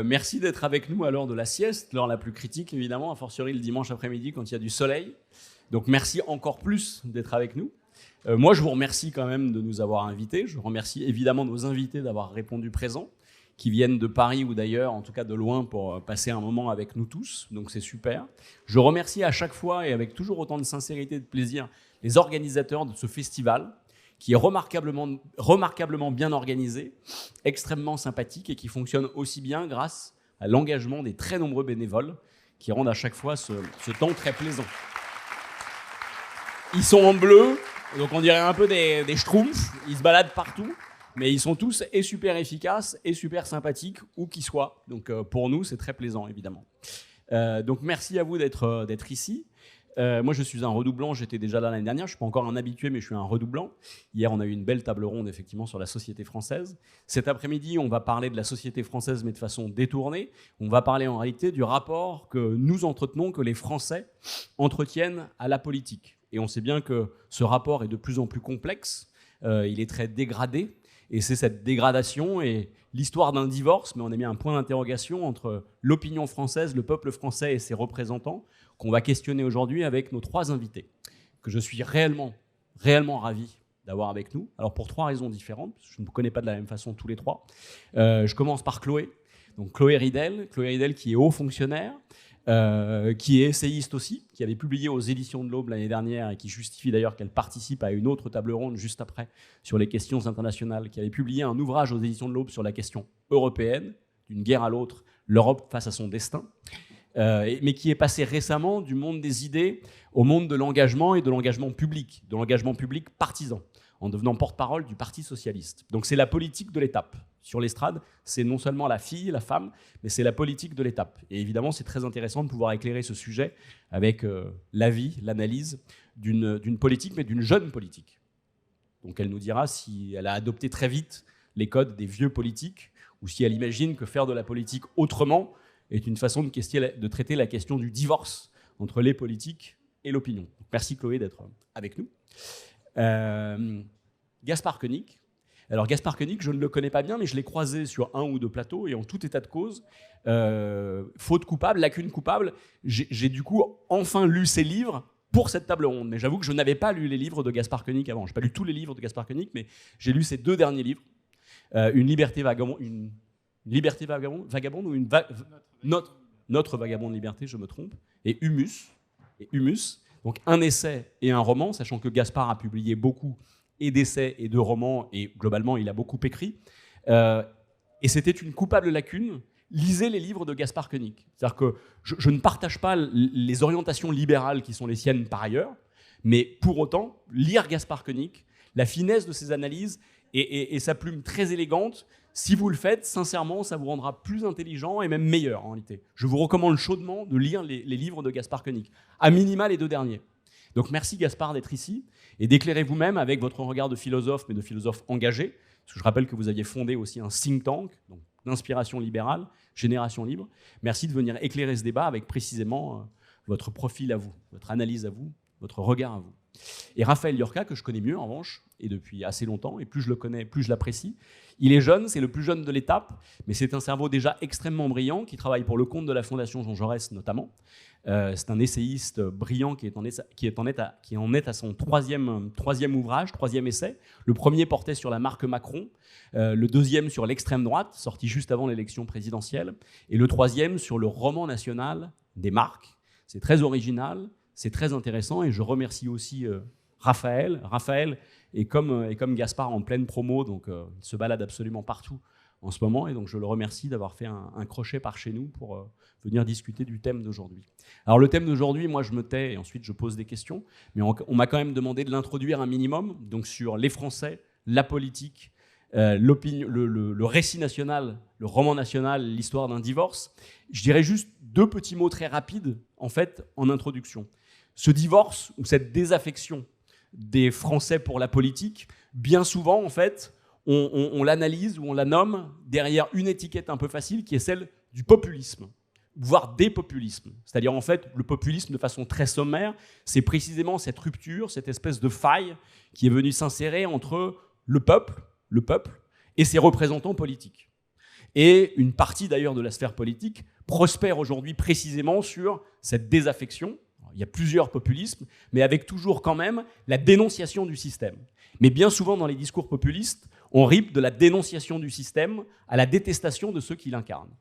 Merci d'être avec nous à l'heure de la sieste, l'heure la plus critique évidemment, a fortiori le dimanche après-midi quand il y a du soleil. Donc merci encore plus d'être avec nous. Moi je vous remercie quand même de nous avoir invités. Je remercie évidemment nos invités d'avoir répondu présent, qui viennent de Paris ou d'ailleurs, en tout cas de loin, pour passer un moment avec nous tous. Donc c'est super. Je remercie à chaque fois et avec toujours autant de sincérité et de plaisir les organisateurs de ce festival, qui est remarquablement bien organisé, extrêmement sympathique et qui fonctionne aussi bien grâce à l'engagement des très nombreux bénévoles qui rendent à chaque fois ce temps très plaisant. Ils sont en bleu, donc on dirait un peu des schtroumpfs, ils se baladent partout, mais ils sont tous et super efficaces et super sympathiques, où qu'ils soient. Donc pour nous, c'est très plaisant, évidemment. Donc merci à vous d'être ici. Moi, je suis un redoublant, j'étais déjà là l'année dernière, je ne suis pas encore un habitué, mais je suis un redoublant. Hier, on a eu une belle table ronde, effectivement, sur la société française. Cet après-midi, on va parler de la société française, mais de façon détournée. On va parler en réalité du rapport que nous entretenons, que les Français entretiennent à la politique. Et on sait bien que ce rapport est de plus en plus complexe, il est très dégradé, et c'est cette dégradation et l'histoire d'un divorce, mais on a mis un point d'interrogation entre l'opinion française, le peuple français et ses représentants, qu'on va questionner aujourd'hui avec nos trois invités, que je suis réellement ravi d'avoir avec nous. Alors pour trois raisons différentes, parce que je ne vous connais pas de la même façon tous les trois. Je commence par Chloé. Donc Chloé Ridel qui est haut fonctionnaire, qui est essayiste aussi, qui avait publié aux éditions de l'Aube l'année dernière et qui justifie d'ailleurs qu'elle participe à une autre table ronde juste après sur les questions internationales, qui avait publié un ouvrage aux éditions de l'Aube sur la question européenne, d'une guerre à l'autre, l'Europe face à son destin. Mais qui est passé récemment du monde des idées au monde de l'engagement et de l'engagement public partisan, en devenant porte-parole du Parti socialiste. Donc c'est la politique de l'étape. Sur l'estrade, c'est non seulement la fille, la femme, mais c'est la politique de l'étape. Et évidemment, c'est très intéressant de pouvoir éclairer ce sujet avec l'avis, l'analyse d'une politique, mais d'une jeune politique. Donc elle nous dira si elle a adopté très vite les codes des vieux politiques ou si elle imagine que faire de la politique autrement est une façon de traiter la question du divorce entre les politiques et l'opinion. Merci Chloé d'être avec nous. Gaspard Koenig. Alors Gaspard Koenig, je ne le connais pas bien, mais je l'ai croisé sur un ou deux plateaux et en tout état de cause, faute coupable, lacune coupable, j'ai du coup enfin lu ses livres pour cette table ronde. Mais j'avoue que je n'avais pas lu les livres de Gaspard Koenig avant. Je n'ai pas lu tous les livres de Gaspard Koenig, mais j'ai lu ses deux derniers livres. Une liberté vagabonde ou notre vagabonde liberté, je me trompe, et Humus. Donc un essai et un roman, sachant que Gaspard a publié beaucoup et d'essais et de romans, et globalement, il a beaucoup écrit. Et c'était une coupable lacune. Lisez les livres de Gaspard Koenig. C'est-à-dire que je ne partage pas les orientations libérales qui sont les siennes par ailleurs, mais pour autant, lire Gaspard Koenig, la finesse de ses analyses et sa plume très élégante, si vous le faites, sincèrement, ça vous rendra plus intelligent et même meilleur en réalité. Je vous recommande chaudement de lire les livres de Gaspard Koenig, à minima les deux derniers. Donc merci Gaspard d'être ici et d'éclairer vous-même avec votre regard de philosophe, mais de philosophe engagé, parce que je rappelle que vous aviez fondé aussi un think tank, donc d'inspiration libérale, Génération Libre. Merci de venir éclairer ce débat avec précisément votre profil à vous, votre analyse à vous, votre regard à vous. Et Raphaël Llorca, que je connais mieux en revanche, et depuis assez longtemps, et plus je le connais, plus je l'apprécie. Il est jeune, c'est le plus jeune de l'étape, mais c'est un cerveau déjà extrêmement brillant, qui travaille pour le compte de la Fondation Jean Jaurès notamment. C'est un essayiste brillant qui en est à son troisième ouvrage, troisième essai. Le premier portait sur la marque Macron, le deuxième sur l'extrême droite, sorti juste avant l'élection présidentielle, et le troisième sur le roman national des marques. C'est très original, c'est très intéressant, et je remercie aussi Raphaël. Raphaël est comme Gaspard en pleine promo, donc il se balade absolument partout en ce moment, et donc je le remercie d'avoir fait un crochet par chez nous pour venir discuter du thème d'aujourd'hui. Alors le thème d'aujourd'hui, moi je me tais et ensuite je pose des questions, mais on m'a quand même demandé de l'introduire un minimum, donc sur les Français, la politique, le récit national, le roman national, l'histoire d'un divorce. Je dirais juste deux petits mots très rapides, en fait, en introduction. Ce divorce, ou cette désaffection des Français pour la politique, bien souvent, en fait, on l'analyse ou on la nomme derrière une étiquette un peu facile qui est celle du populisme, voire des populismes. C'est-à-dire, en fait, le populisme, de façon très sommaire, c'est précisément cette rupture, cette espèce de faille qui est venue s'insérer entre le peuple et ses représentants politiques. Et une partie d'ailleurs de la sphère politique prospère aujourd'hui précisément sur cette désaffection. Il y a plusieurs populismes, mais avec toujours quand même la dénonciation du système. Mais bien souvent dans les discours populistes, on ripe de la dénonciation du système à la détestation de ceux qui l'incarnent.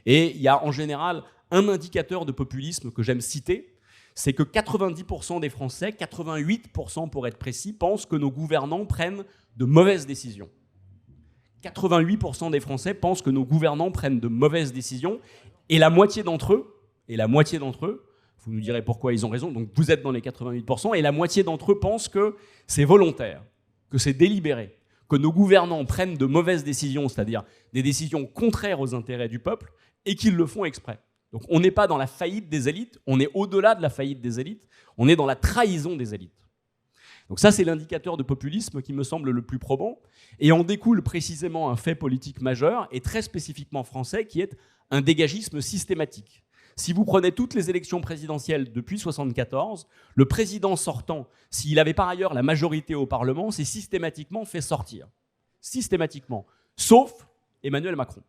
Et il y a en général un indicateur de populisme que j'aime citer, c'est que 90% des Français, 88% pour être précis, pensent que nos gouvernants prennent de mauvaises décisions. 88% des Français pensent que nos gouvernants prennent de mauvaises décisions, et la moitié d'entre eux, vous nous direz pourquoi ils ont raison, donc vous êtes dans les 88%, et la moitié d'entre eux pensent que c'est volontaire, que c'est délibéré, que nos gouvernants prennent de mauvaises décisions, c'est-à-dire des décisions contraires aux intérêts du peuple, et qu'ils le font exprès. Donc on n'est pas dans la faillite des élites, on est au-delà de la faillite des élites, on est dans la trahison des élites. Donc ça, c'est l'indicateur de populisme qui me semble le plus probant, et en découle précisément un fait politique majeur, et très spécifiquement français, qui est un dégagisme systématique. Si vous prenez toutes les élections présidentielles depuis 1974, le président sortant, s'il avait par ailleurs la majorité au Parlement, s'est systématiquement fait sortir. Systématiquement. Sauf Emmanuel Macron.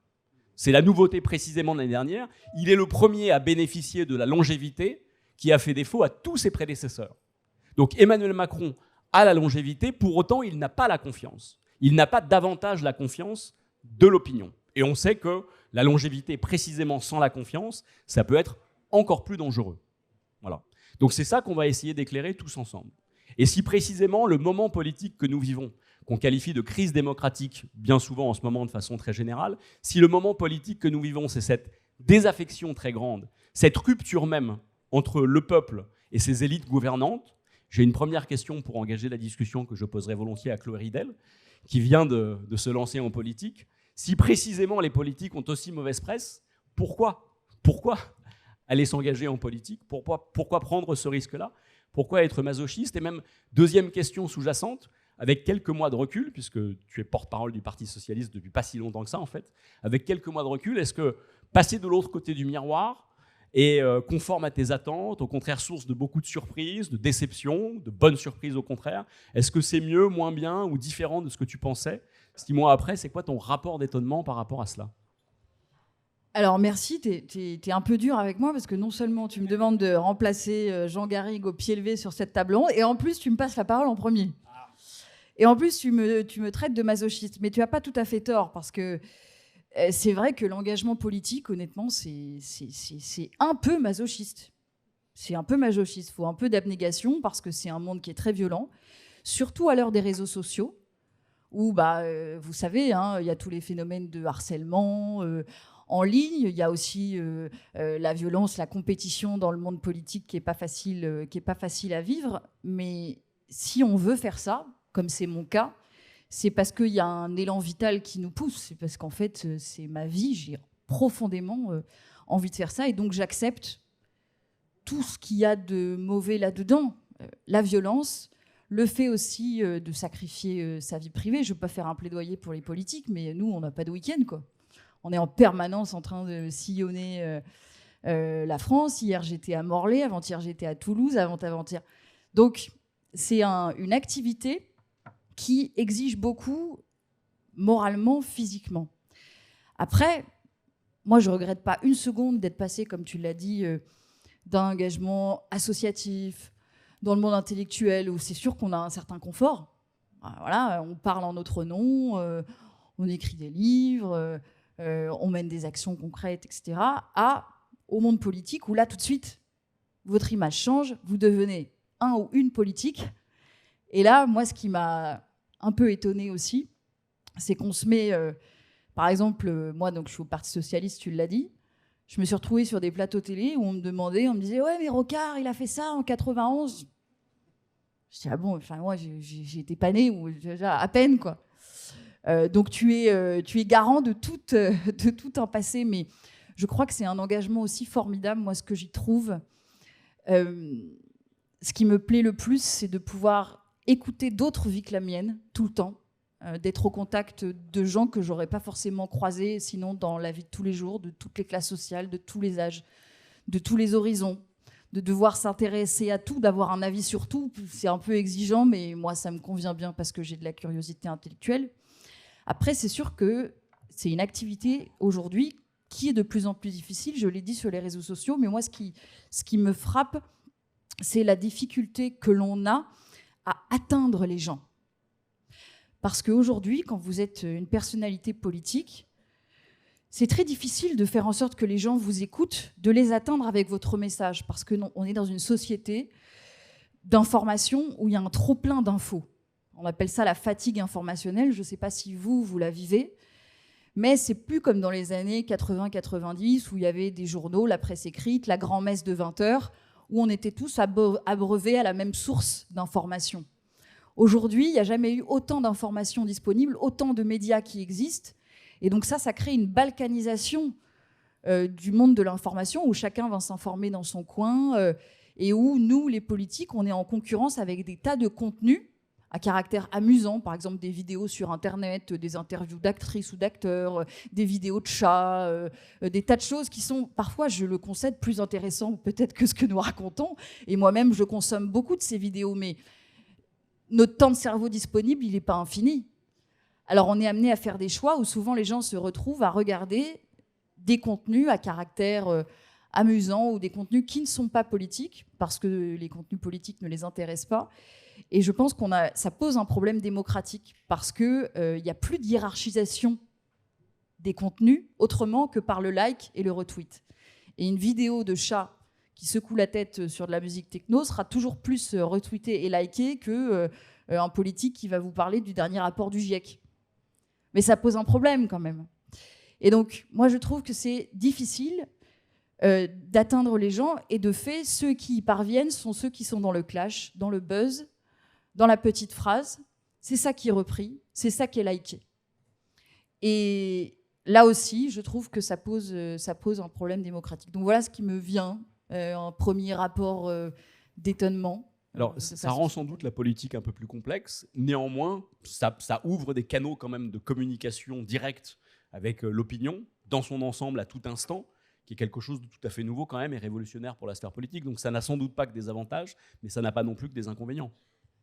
C'est la nouveauté précisément de l'année dernière. Il est le premier à bénéficier de la longévité qui a fait défaut à tous ses prédécesseurs. Donc Emmanuel Macron a la longévité, pour autant il n'a pas la confiance. Il n'a pas davantage la confiance de l'opinion. Et on sait que la longévité, précisément sans la confiance, ça peut être encore plus dangereux. Voilà. Donc c'est ça qu'on va essayer d'éclairer tous ensemble. Et si précisément le moment politique que nous vivons, qu'on qualifie de crise démocratique, bien souvent en ce moment de façon très générale, si le moment politique que nous vivons, c'est cette désaffection très grande, cette rupture même entre le peuple et ses élites gouvernantes, j'ai une première question pour engager la discussion que je poserai volontiers à Chloé Ridel, qui vient de se lancer en politique. Si précisément les politiques ont aussi mauvaise presse, pourquoi aller s'engager en politique? Pourquoi prendre ce risque-là? Pourquoi être masochiste? Et même, deuxième question sous-jacente, avec quelques mois de recul, puisque tu es porte-parole du Parti socialiste depuis pas si longtemps que ça en fait, avec quelques mois de recul, est-ce que passer de l'autre côté du miroir est conforme à tes attentes, au contraire source de beaucoup de surprises, de déceptions, de bonnes surprises au contraire? Est-ce que c'est mieux, moins bien ou différent de ce que tu pensais 6 mois après? C'est quoi ton rapport d'étonnement par rapport à cela? Alors merci, t'es un peu dur avec moi parce que non seulement tu me demandes de remplacer Jean Garrigue au pied levé sur cette table ronde, et en plus tu me passes la parole en premier. Et en plus tu me traites de masochiste. Mais tu n'as pas tout à fait tort, parce que c'est vrai que l'engagement politique, honnêtement, c'est un peu masochiste. C'est un peu masochiste. Il faut un peu d'abnégation parce que c'est un monde qui est très violent, surtout à l'heure des réseaux sociaux, où, vous savez, hein, y a tous les phénomènes de harcèlement en ligne. Il y a aussi la violence, la compétition dans le monde politique qui n'est pas facile à vivre. Mais si on veut faire ça, comme c'est mon cas, c'est parce qu'il y a un élan vital qui nous pousse. C'est parce qu'en fait, c'est ma vie. J'ai profondément envie de faire ça. Et donc, j'accepte tout ce qu'il y a de mauvais là-dedans. La violence, le fait aussi de sacrifier sa vie privée. Je ne veux pas faire un plaidoyer pour les politiques, mais nous, on n'a pas de week-end, quoi. On est en permanence en train de sillonner la France. Hier, j'étais à Morlaix. Avant-hier, j'étais à Toulouse. Avant-hier. Donc, c'est une activité qui exige beaucoup moralement, physiquement. Après, moi, je ne regrette pas une seconde d'être passée, comme tu l'as dit, d'un engagement associatif, dans le monde intellectuel, où c'est sûr qu'on a un certain confort. Voilà, on parle en notre nom, on écrit des livres, on mène des actions concrètes, etc., au monde politique, où là, tout de suite, votre image change, vous devenez un ou une politique. Et là, moi, ce qui m'a un peu étonnée aussi, c'est qu'on se met... par exemple, moi, donc, je suis au Parti socialiste, tu l'as dit. Je me suis retrouvée sur des plateaux télé où on me disait « Ouais, mais Rocard, il a fait ça en 91 ». Je dis « Ah bon, enfin, moi, j'ai été pas née, ou déjà à peine, quoi ». Donc, tu es garant de tout un passé, mais je crois que c'est un engagement aussi formidable. Moi, ce que j'y trouve, ce qui me plaît le plus, c'est de pouvoir écouter d'autres vies que la mienne, tout le temps, d'être au contact de gens que j'aurais pas forcément croisés, sinon dans la vie de tous les jours, de toutes les classes sociales, de tous les âges, de tous les horizons, de devoir s'intéresser à tout, d'avoir un avis sur tout. C'est un peu exigeant, mais moi, ça me convient bien parce que j'ai de la curiosité intellectuelle. Après, c'est sûr que c'est une activité aujourd'hui qui est de plus en plus difficile. Je l'ai dit sur les réseaux sociaux, mais moi, ce qui me frappe, c'est la difficulté que l'on a à atteindre les gens. Parce qu'aujourd'hui, quand vous êtes une personnalité politique, c'est très difficile de faire en sorte que les gens vous écoutent, de les atteindre avec votre message. Parce qu'on est dans une société d'information où il y a un trop-plein d'infos. On appelle ça la fatigue informationnelle. Je ne sais pas si vous la vivez. Mais c'est plus comme dans les années 80-90 où il y avait des journaux, la presse écrite, la grand-messe de 20 heures, où on était tous abreuvés à la même source d'information. Aujourd'hui, il n'y a jamais eu autant d'informations disponibles, autant de médias qui existent. Et donc ça crée une balkanisation du monde de l'information où chacun va s'informer dans son coin et où nous, les politiques, on est en concurrence avec des tas de contenus à caractère amusant, par exemple des vidéos sur Internet, des interviews d'actrices ou d'acteurs, des vidéos de chats, des tas de choses qui sont parfois, je le concède, plus intéressants peut-être que ce que nous racontons. Et moi-même, je consomme beaucoup de ces vidéos, mais notre temps de cerveau disponible, il n'est pas infini. Alors on est amené à faire des choix où souvent les gens se retrouvent à regarder des contenus à caractère amusant ou des contenus qui ne sont pas politiques, parce que les contenus politiques ne les intéressent pas. Et je pense ça pose un problème démocratique parce qu'il n'y a plus de hiérarchisation des contenus autrement que par le like et le retweet. Et une vidéo de chat qui secoue la tête sur de la musique techno sera toujours plus retweetée et likée qu'un politique qui va vous parler du dernier rapport du GIEC. Mais ça pose un problème quand même. Et donc, moi, je trouve que c'est difficile d'atteindre les gens. Et de fait, ceux qui y parviennent sont ceux qui sont dans le clash, dans le buzz, dans la petite phrase. C'est ça qui est repris, c'est ça qui est liké. Et là aussi, je trouve que ça pose un problème démocratique. Donc voilà ce qui me vient, un premier rapport d'étonnement. Alors, ça rend sans doute la politique un peu plus complexe. Néanmoins, ça ouvre des canaux quand même de communication directe avec l'opinion, dans son ensemble, à tout instant, qui est quelque chose de tout à fait nouveau quand même et révolutionnaire pour la sphère politique. Donc ça n'a sans doute pas que des avantages, mais ça n'a pas non plus que des inconvénients.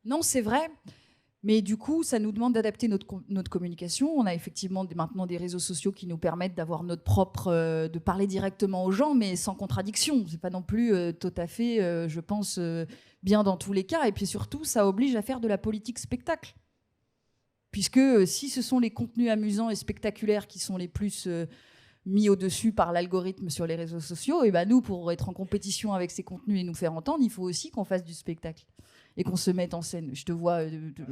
Non, c'est vrai. Mais du coup, ça nous demande d'adapter notre communication. On a effectivement maintenant des réseaux sociaux qui nous permettent d'avoir notre propre, de parler directement aux gens, mais sans contradiction. C'est pas non plus tout à fait, je pense, bien dans tous les cas. Et puis surtout, ça oblige à faire de la politique spectacle. Puisque si ce sont les contenus amusants et spectaculaires qui sont les plus mis au-dessus par l'algorithme sur les réseaux sociaux, et ben nous, pour être en compétition avec ces contenus et nous faire entendre, il faut aussi qu'on fasse du spectacle et qu'on se mette en scène. Je te vois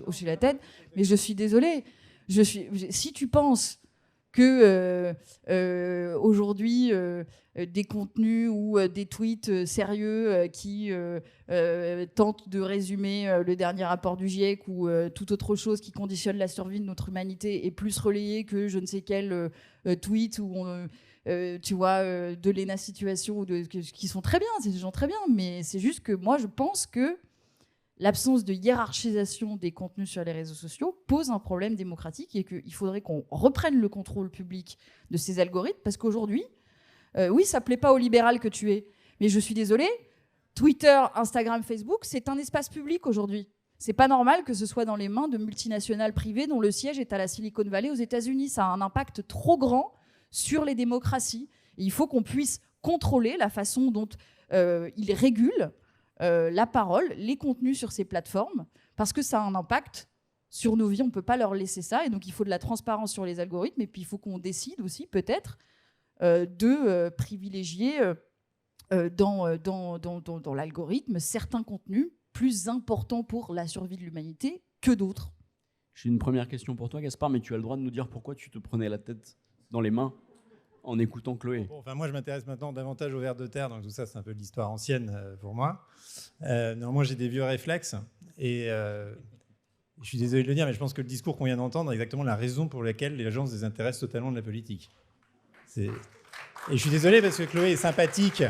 hocher la tête, mais je suis désolée. Si tu penses que aujourd'hui, des contenus ou des tweets sérieux qui tentent de résumer le dernier rapport du GIEC ou toute autre chose qui conditionne la survie de notre humanité est plus relayé que je ne sais quel tweet ou tu vois, de Léna Situation ou qui sont très bien, c'est des gens très bien, mais c'est juste que moi je pense que l'absence de hiérarchisation des contenus sur les réseaux sociaux pose un problème démocratique et qu'il faudrait qu'on reprenne le contrôle public de ces algorithmes parce qu'aujourd'hui, oui, ça ne plaît pas au libéral que tu es, mais je suis désolée, Twitter, Instagram, Facebook, c'est un espace public aujourd'hui. C'est pas normal que ce soit dans les mains de multinationales privées dont le siège est à la Silicon Valley aux États-Unis. Ça a un impact trop grand sur les démocraties. Et il faut qu'on puisse contrôler la façon dont ils régulent la parole, les contenus sur ces plateformes, parce que ça a un impact sur nos vies. On ne peut pas leur laisser ça. Et donc, il faut de la transparence sur les algorithmes. Et puis, il faut qu'on décide aussi, peut-être, de privilégier dans l'algorithme certains contenus plus importants pour la survie de l'humanité que d'autres. J'ai une première question pour toi, Gaspard, mais tu as le droit de nous dire pourquoi tu te prenais la tête dans les mains en écoutant Chloé. Bon, enfin, moi, je m'intéresse maintenant davantage aux vers de terre, donc tout ça, c'est un peu de l'histoire ancienne pour moi. Néanmoins, j'ai des vieux réflexes et je suis désolé de le dire, mais je pense que le discours qu'on vient d'entendre est exactement la raison pour laquelle les gens se désintéressent totalement de la politique. Et je suis désolé parce que Chloé est sympathique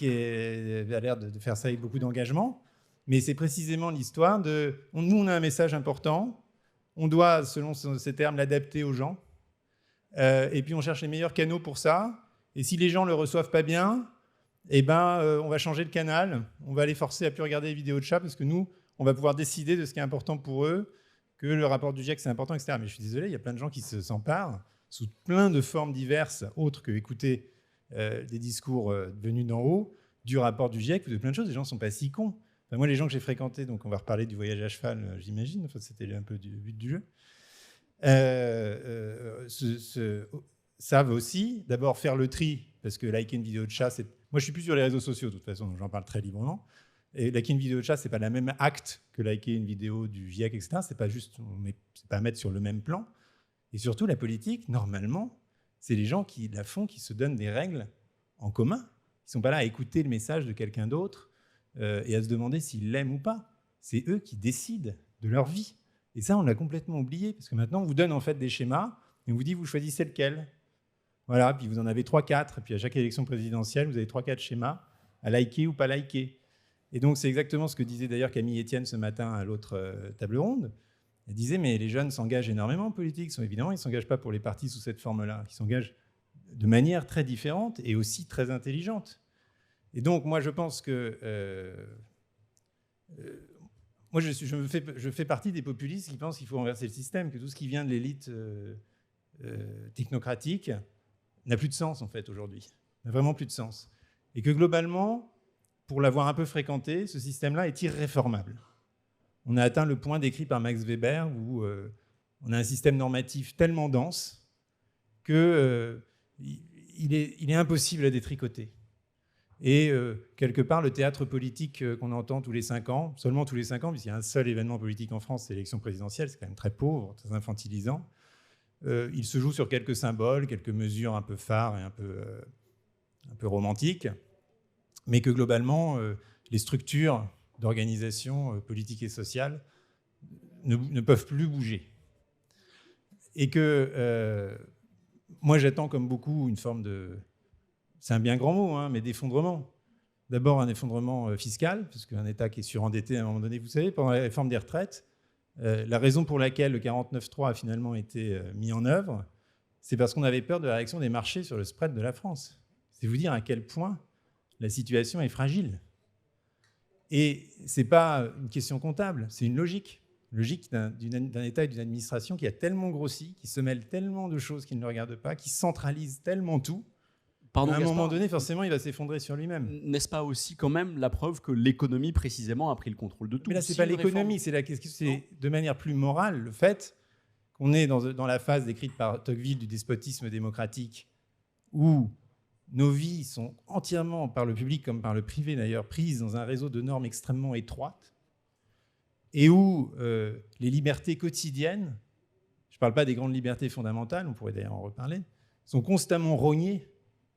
et a l'air de faire ça avec beaucoup d'engagement, mais c'est précisément l'histoire de... Nous, on a un message important, on doit, selon ces termes, l'adapter aux gens. Et puis on cherche les meilleurs canaux pour ça. Et si les gens ne le reçoivent pas bien, eh ben, on va changer le canal. On va les forcer à plus regarder les vidéos de chats parce que nous, on va pouvoir décider de ce qui est important pour eux que le rapport du GIEC c'est important, etc. Mais je suis désolé, il y a plein de gens qui s'emparent sous plein de formes diverses, autres que écouter des discours venus d'en haut, du rapport du GIEC ou de plein de choses. Les gens ne sont pas si cons. Enfin, moi, les gens que j'ai fréquentés, donc on va reparler du voyage à cheval, j'imagine, enfin, c'était un peu du but du jeu, savent aussi d'abord faire le tri, parce que liker une vidéo de chat, moi je suis plus sur les réseaux sociaux de toute façon, donc j'en parle très librement, et liker une vidéo de chat, c'est pas le même acte que liker une vidéo du GIEC, etc. C'est pas juste, c'est pas à mettre sur le même plan. Et surtout, la politique, normalement, c'est les gens qui la font, qui se donnent des règles en commun. Ils sont pas là à écouter le message de quelqu'un d'autre et à se demander s'ils l'aiment ou pas. C'est eux qui décident de leur vie. Et ça, on l'a complètement oublié, parce que maintenant, on vous donne en fait des schémas, et on vous dit, vous choisissez lequel. Voilà, puis vous en avez 3-4, et puis à chaque élection présidentielle, vous avez 3-4 schémas à liker ou pas liker. Et donc, c'est exactement ce que disait d'ailleurs Camille Etienne ce matin à l'autre table ronde. Elle disait, mais les jeunes s'engagent énormément en politique. Évidemment, ils ne s'engagent pas pour les partis sous cette forme-là. Ils s'engagent de manière très différente et aussi très intelligente. Et donc, moi, je pense que... moi, je fais partie des populistes qui pensent qu'il faut renverser le système, que tout ce qui vient de l'élite technocratique n'a plus de sens, en fait, aujourd'hui. N'a vraiment plus de sens. Et que, globalement, pour l'avoir un peu fréquenté, ce système-là est irréformable. On a atteint le point décrit par Max Weber où on a un système normatif tellement dense qu'il est impossible à détricoter. Et quelque part, le théâtre politique qu'on entend tous les 5 ans, seulement tous les 5 ans, puisqu'il y a un seul événement politique en France, c'est l'élection présidentielle, c'est quand même très pauvre, très infantilisant, il se joue sur quelques symboles, quelques mesures un peu phares et un peu romantiques, mais que globalement, les structures d'organisation politique et sociale ne peuvent plus bouger. Et que moi, j'attends comme beaucoup une forme de... C'est un bien grand mot, hein, mais d'effondrement. D'abord, un effondrement fiscal, parce qu'un État qui est surendetté à un moment donné, vous savez, pendant la réforme des retraites, la raison pour laquelle le 49.3 a finalement été mis en œuvre, c'est parce qu'on avait peur de la réaction des marchés sur le spread de la France. C'est vous dire à quel point la situation est fragile. Et ce n'est pas une question comptable, c'est une logique. Logique d'un État et d'une administration qui a tellement grossi, qui se mêle tellement de choses qui ne le regardent pas, qui centralise tellement tout, Pardon, à un Gaspard, moment donné, forcément, il va s'effondrer sur lui-même. N'est-ce pas aussi quand même la preuve que l'économie, précisément, a pris le contrôle de tout? Mais là, ce n'est pas l'économie, c'est de manière plus morale, le fait qu'on est dans la phase décrite par Tocqueville du despotisme démocratique, où nos vies sont entièrement, par le public comme par le privé d'ailleurs, prises dans un réseau de normes extrêmement étroites, et où les libertés quotidiennes, je ne parle pas des grandes libertés fondamentales, on pourrait d'ailleurs en reparler, sont constamment rognées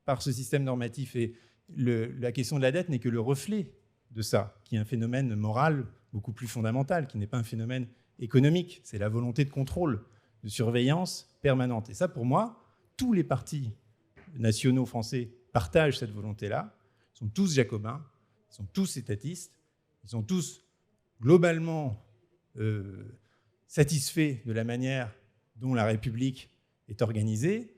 par ce système normatif. Et la question de la dette n'est que le reflet de ça, qui est un phénomène moral beaucoup plus fondamental, qui n'est pas un phénomène économique. C'est la volonté de contrôle, de surveillance permanente. Et ça, pour moi, tous les partis nationaux français partagent cette volonté-là. Ils sont tous jacobins, ils sont tous étatistes, ils sont tous globalement satisfaits de la manière dont la République est organisée.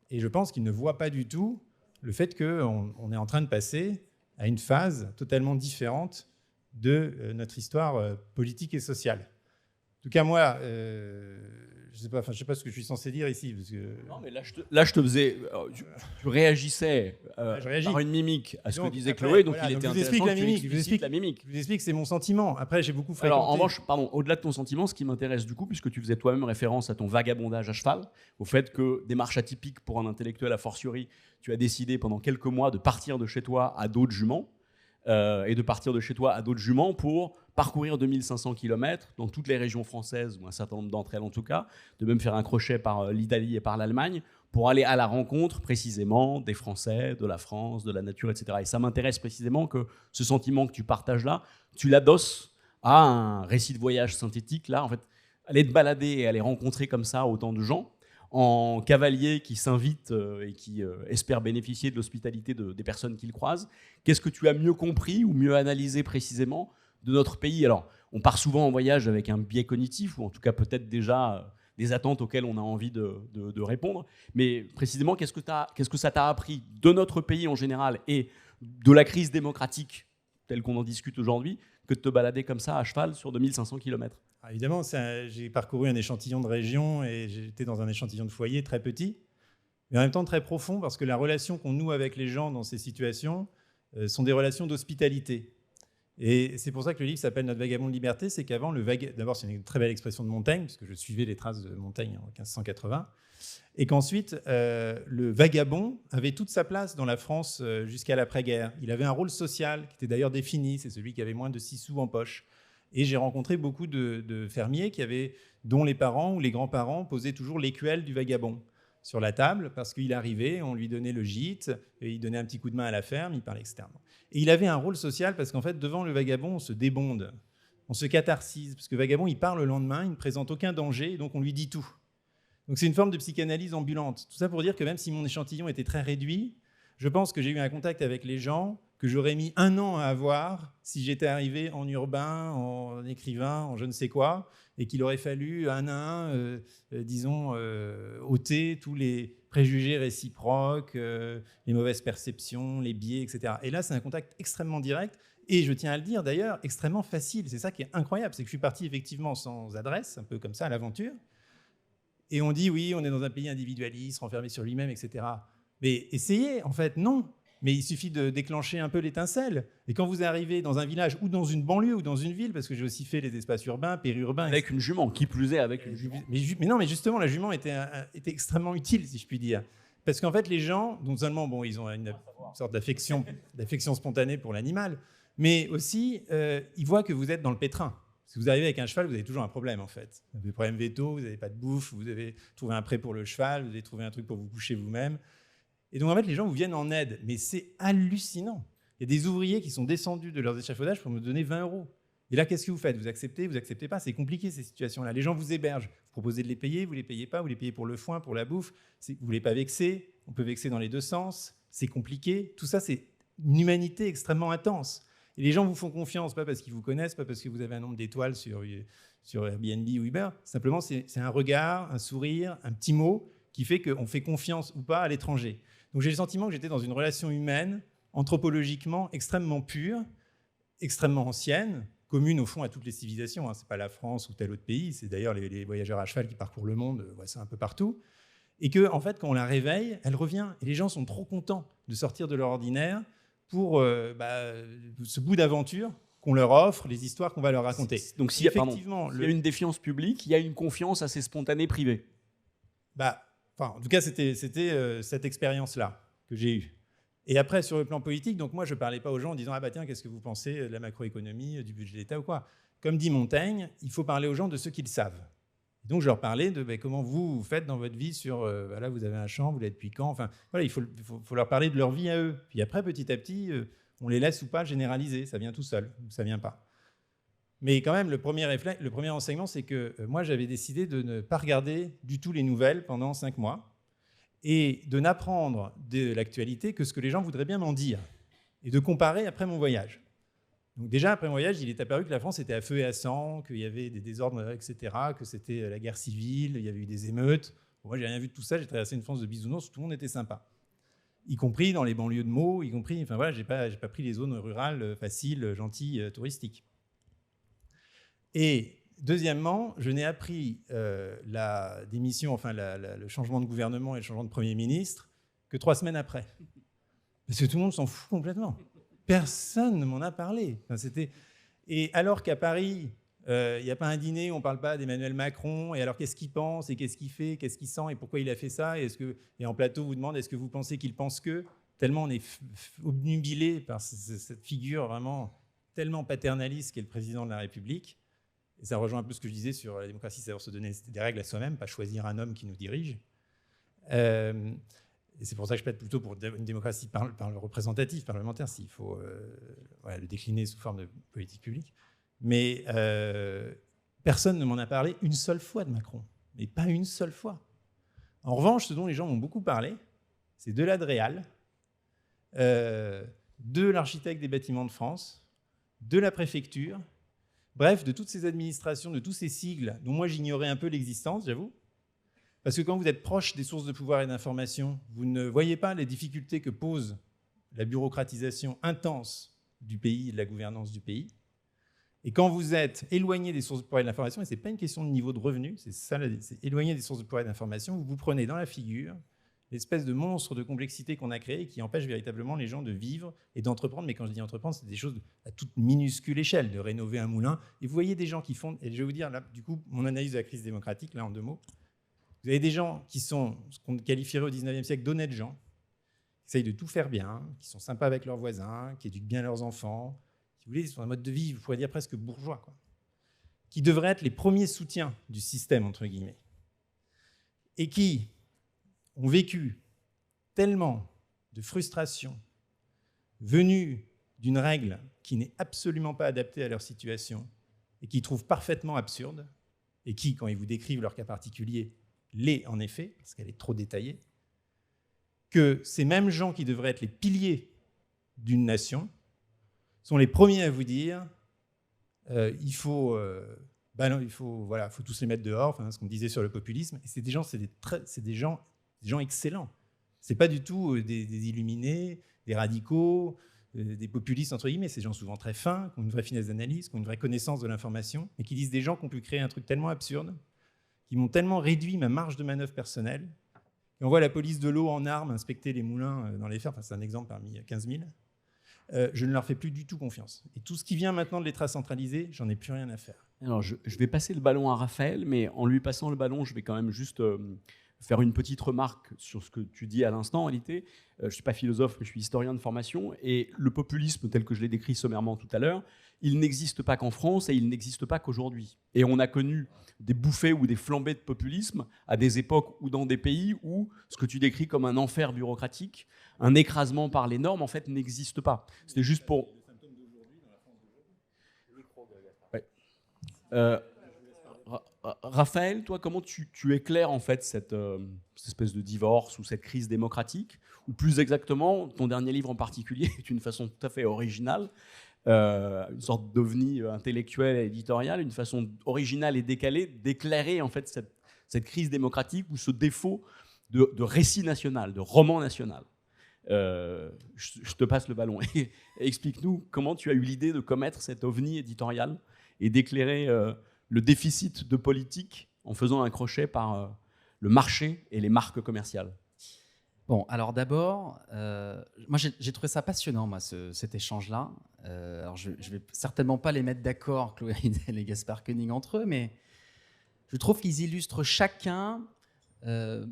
Et je pense qu'ils ne voient pas du tout le fait qu'on est en train de passer à une phase totalement différente de notre histoire politique et sociale. En tout cas, moi, je ne sais pas ce que je suis censé dire ici. Parce que... Non, mais là, je te faisais... Tu réagissais par une mimique à ce que disait Chloé, donc voilà, il était intéressant que tu explicites la mimique. Je vous explique, c'est mon sentiment. Après, j'ai beaucoup fréquenté... Alors, en revanche, pardon, au-delà de ton sentiment, ce qui m'intéresse du coup, puisque tu faisais toi-même référence à ton vagabondage à cheval, au fait que démarche atypique pour un intellectuel a fortiori, tu as décidé pendant quelques mois de partir de chez toi à dos de jument, et de partir de chez toi à dos de jument pour parcourir 2500 km dans toutes les régions françaises, ou un certain nombre d'entre elles en tout cas, de même faire un crochet par l'Italie et par l'Allemagne, pour aller à la rencontre précisément des Français, de la France, de la nature, etc. Et ça m'intéresse précisément que ce sentiment que tu partages là, tu l'adosses à un récit de voyage synthétique, là, en fait, aller te balader et aller rencontrer comme ça autant de gens, en cavalier qui s'invite et qui espère bénéficier de l'hospitalité des personnes qu'il croise. Qu'est-ce que tu as mieux compris ou mieux analysé précisément de notre pays? Alors, on part souvent en voyage avec un biais cognitif, ou en tout cas peut-être déjà des attentes auxquelles on a envie de répondre. Mais précisément, qu'est-ce que ça t'a appris de notre pays en général et de la crise démocratique telle qu'on en discute aujourd'hui? que de te balader comme ça à cheval sur 2500 km. Évidemment, j'ai parcouru un échantillon de régions et j'étais dans un échantillon de foyers très petit, mais en même temps très profond, parce que la relation qu'on noue avec les gens dans ces situations sont des relations d'hospitalité. Et c'est pour ça que le livre s'appelle Notre vagabond de liberté, c'est qu'avant, d'abord c'est une très belle expression de Montaigne, puisque je suivais les traces de Montaigne en 1580, et qu'ensuite, le vagabond avait toute sa place dans la France jusqu'à l'après-guerre. Il avait un rôle social qui était d'ailleurs défini, c'est celui qui avait moins de 6 sous en poche. Et j'ai rencontré beaucoup de fermiers dont les parents ou les grands-parents posaient toujours l'écuelle du vagabond sur la table, parce qu'il arrivait, on lui donnait le gîte, et il donnait un petit coup de main à la ferme, il parlait externement. Et il avait un rôle social, parce qu'en fait, devant le vagabond, on se débonde, on se catharsise, parce que le vagabond, il part le lendemain, il ne présente aucun danger, et donc on lui dit tout. Donc c'est une forme de psychanalyse ambulante. Tout ça pour dire que même si mon échantillon était très réduit, je pense que j'ai eu un contact avec les gens que j'aurais mis 1 an à avoir si j'étais arrivé en urbain, en écrivain, en je ne sais quoi, et qu'il aurait fallu un à un, ôter tous les préjugés réciproques, les mauvaises perceptions, les biais, etc. Et là, c'est un contact extrêmement direct, et je tiens à le dire d'ailleurs, extrêmement facile. C'est ça qui est incroyable, c'est que je suis parti effectivement sans adresse, un peu comme ça à l'aventure, et on dit oui, on est dans un pays individualiste, renfermé sur lui-même, etc. Mais essayez, en fait, non. Mais il suffit de déclencher un peu l'étincelle. Et quand vous arrivez dans un village ou dans une banlieue ou dans une ville, parce que j'ai aussi fait les espaces urbains, périurbains... Avec une jument, qui plus est avec une jument. Mais non, mais justement, la jument était extrêmement utile, si je puis dire. Parce qu'en fait, les gens, non seulement, bon, ils ont une sorte d'affection spontanée pour l'animal, mais aussi, ils voient que vous êtes dans le pétrin. Si vous arrivez avec un cheval, vous avez toujours un problème, en fait. Vous avez des problèmes vétos, vous n'avez pas de bouffe, vous avez trouvé un pré pour le cheval, vous avez trouvé un truc pour vous coucher vous-même. Et donc, en fait, les gens vous viennent en aide. Mais c'est hallucinant. Il y a des ouvriers qui sont descendus de leurs échafaudages pour me donner 20 €. Et là, qu'est-ce que vous faites? Vous acceptez pas? C'est compliqué, ces situations-là. Les gens vous hébergent. Vous proposez de les payer, vous les payez pas, vous les payez pour le foin, pour la bouffe. Vous voulez pas vexer. On peut vexer dans les deux sens. C'est compliqué. Tout ça, c'est une humanité extrêmement intense. Et les gens vous font confiance, pas parce qu'ils vous connaissent, pas parce que vous avez un nombre d'étoiles sur Airbnb ou Uber. Simplement, c'est un regard, un sourire, un petit mot qui fait qu'on fait confiance ou pas à l'étranger. Donc j'ai le sentiment que j'étais dans une relation humaine, anthropologiquement extrêmement pure, extrêmement ancienne, commune au fond à toutes les civilisations. Ce n'est pas la France ou tel autre pays, c'est d'ailleurs les voyageurs à cheval qui parcourent le monde, voient ça un peu partout. Et que, en fait, quand on la réveille, elle revient. Et les gens sont trop contents de sortir de leur ordinaire pour ce bout d'aventure qu'on leur offre, les histoires qu'on va leur raconter. Donc s'il y a une défiance publique, il y a une confiance assez spontanée privée. En tout cas, c'était cette expérience-là que j'ai eue. Et après, sur le plan politique, donc moi, je ne parlais pas aux gens en disant « Ah bah tiens, qu'est-ce que vous pensez de la macroéconomie, du budget de l'État ou quoi ?» Comme dit Montaigne, il faut parler aux gens de ce qu'ils savent. Et donc, je leur parlais de comment vous faites dans votre vie sur là, vous avez un champ, vous l'êtes depuis quand. Enfin, voilà, il faut leur parler de leur vie à eux. Puis après, petit à petit, on les laisse ou pas généraliser. Ça vient tout seul, ou ça ne vient pas. Mais quand même, le premier enseignement, c'est que moi, j'avais décidé de ne pas regarder du tout les nouvelles pendant 5 mois et de n'apprendre de l'actualité que ce que les gens voudraient bien m'en dire et de comparer après mon voyage. Donc déjà, après mon voyage, il est apparu que la France était à feu et à sang, qu'il y avait des désordres, etc., que c'était la guerre civile, il y avait eu des émeutes. Bon, moi, j'ai rien vu de tout ça, j'ai traversé une France de bisounours où tout le monde était sympa. Y compris dans les banlieues de Meaux, enfin voilà, j'ai pas pris les zones rurales faciles, gentilles, touristiques. Et deuxièmement, je n'ai appris la démission, enfin le changement de gouvernement et le changement de Premier ministre que 3 semaines après. Parce que tout le monde s'en fout complètement. Personne ne m'en a parlé. Enfin, et alors qu'à Paris, il n'y a pas un dîner où on ne parle pas d'Emmanuel Macron, et alors qu'est-ce qu'il pense, et qu'est-ce qu'il fait, qu'est-ce qu'il sent, et pourquoi il a fait ça, et en plateau, vous demande est-ce que vous pensez qu'il pense que, tellement on est obnubilé par cette figure vraiment tellement paternaliste qu'est le président de la République. Et ça rejoint un peu ce que je disais sur la démocratie, c'est-à-dire se donner des règles à soi-même, pas choisir un homme qui nous dirige. Et c'est pour ça que je plaide plutôt pour une démocratie par le représentatif, parlementaire, s'il faut le décliner sous forme de politique publique. Mais personne ne m'en a parlé une seule fois de Macron, mais pas une seule fois. En revanche, ce dont les gens m'ont beaucoup parlé, c'est de l'Adréal, de l'architecte des bâtiments de France, de la préfecture, bref, de toutes ces administrations, de tous ces sigles dont moi j'ignorais un peu l'existence, j'avoue. Parce que quand vous êtes proche des sources de pouvoir et d'information, vous ne voyez pas les difficultés que pose la bureaucratisation intense du pays et de la gouvernance du pays. Et quand vous êtes éloigné des sources de pouvoir et de l'information, et ce n'est pas une question de niveau de revenu, c'est ça, c'est éloigné des sources de pouvoir et de l'information, vous vous prenez dans la figure l'espèce de monstre de complexité qu'on a créé qui empêche véritablement les gens de vivre et d'entreprendre. Mais quand je dis entreprendre, c'est des choses à toute minuscule échelle, de rénover un moulin. Et vous voyez des gens qui font, et je vais vous dire, là, du coup, mon analyse de la crise démocratique, là, en 2 mots, vous avez des gens qui sont ce qu'on qualifierait au 19e siècle d'honnêtes gens, qui essayent de tout faire bien, qui sont sympas avec leurs voisins, qui éduquent bien leurs enfants, si vous voulez, ils sont un mode de vie, vous pourriez dire presque bourgeois, quoi, qui devraient être les premiers soutiens du système, entre guillemets, et qui ont vécu tellement de frustration venue d'une règle qui n'est absolument pas adaptée à leur situation et qu'ils trouvent parfaitement absurde, et qui, quand ils vous décrivent leur cas particulier, l'est en effet, parce qu'elle est trop détaillée, que ces mêmes gens qui devraient être les piliers d'une nation sont les premiers à vous dire il faut tous les mettre dehors, enfin, ce qu'on disait sur le populisme. Et c'est des gens excellents. Ce n'est pas du tout des illuminés, des radicaux, des populistes, entre guillemets. C'est des gens souvent très fins, qui ont une vraie finesse d'analyse, qui ont une vraie connaissance de l'information, et qui disent des gens qui ont pu créer un truc tellement absurde, qui m'ont tellement réduit ma marge de manœuvre personnelle. Et on voit la police de l'eau en armes inspecter les moulins dans les fers, enfin, c'est un exemple parmi 15 000. Je ne leur fais plus du tout confiance. Et tout ce qui vient maintenant de l'État centralisé, j'en ai plus rien à faire. Alors, je vais passer le ballon à Raphaël, mais en lui passant le ballon, je vais quand même juste faire une petite remarque sur ce que tu dis à l'instant. En réalité, je ne suis pas philosophe, mais je suis historien de formation. Et le populisme, tel que je l'ai décrit sommairement tout à l'heure, il n'existe pas qu'en France et il n'existe pas qu'aujourd'hui. Et on a connu des bouffées ou des flambées de populisme à des époques ou dans des pays où ce que tu décris comme un enfer bureaucratique, un écrasement par les normes, en fait, n'existe pas. C'était juste pour... Ouais. Raphaël, toi, comment tu éclaires en fait cette espèce de divorce ou cette crise démocratique, ou plus exactement, ton dernier livre en particulier est une façon tout à fait originale, une sorte d'ovni intellectuel et éditorial, une façon originale et décalée d'éclairer en fait cette crise démocratique ou ce défaut de récit national, de roman national. Je te passe le ballon et explique-nous comment tu as eu l'idée de commettre cet ovni éditorial et d'éclairer le déficit de politique en faisant un crochet par le marché et les marques commerciales. Bon, alors d'abord, moi j'ai trouvé ça passionnant, moi, cet échange-là. Alors je ne vais certainement pas les mettre d'accord, Chloé Ridel et Gaspard Koenig entre eux, mais je trouve qu'ils illustrent chacun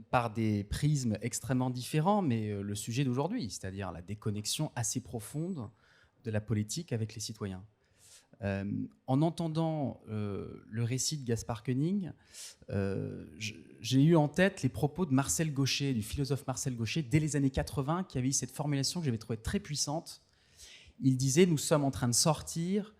par des prismes extrêmement différents, mais le sujet d'aujourd'hui, c'est-à-dire la déconnexion assez profonde de la politique avec les citoyens. En entendant le récit de Gaspard Koenig, j'ai eu en tête les propos de Marcel Gauchet, du philosophe Marcel Gauchet, dès les années 80, qui avait eu cette formulation que j'avais trouvée très puissante. Il disait « Nous sommes en train de sortir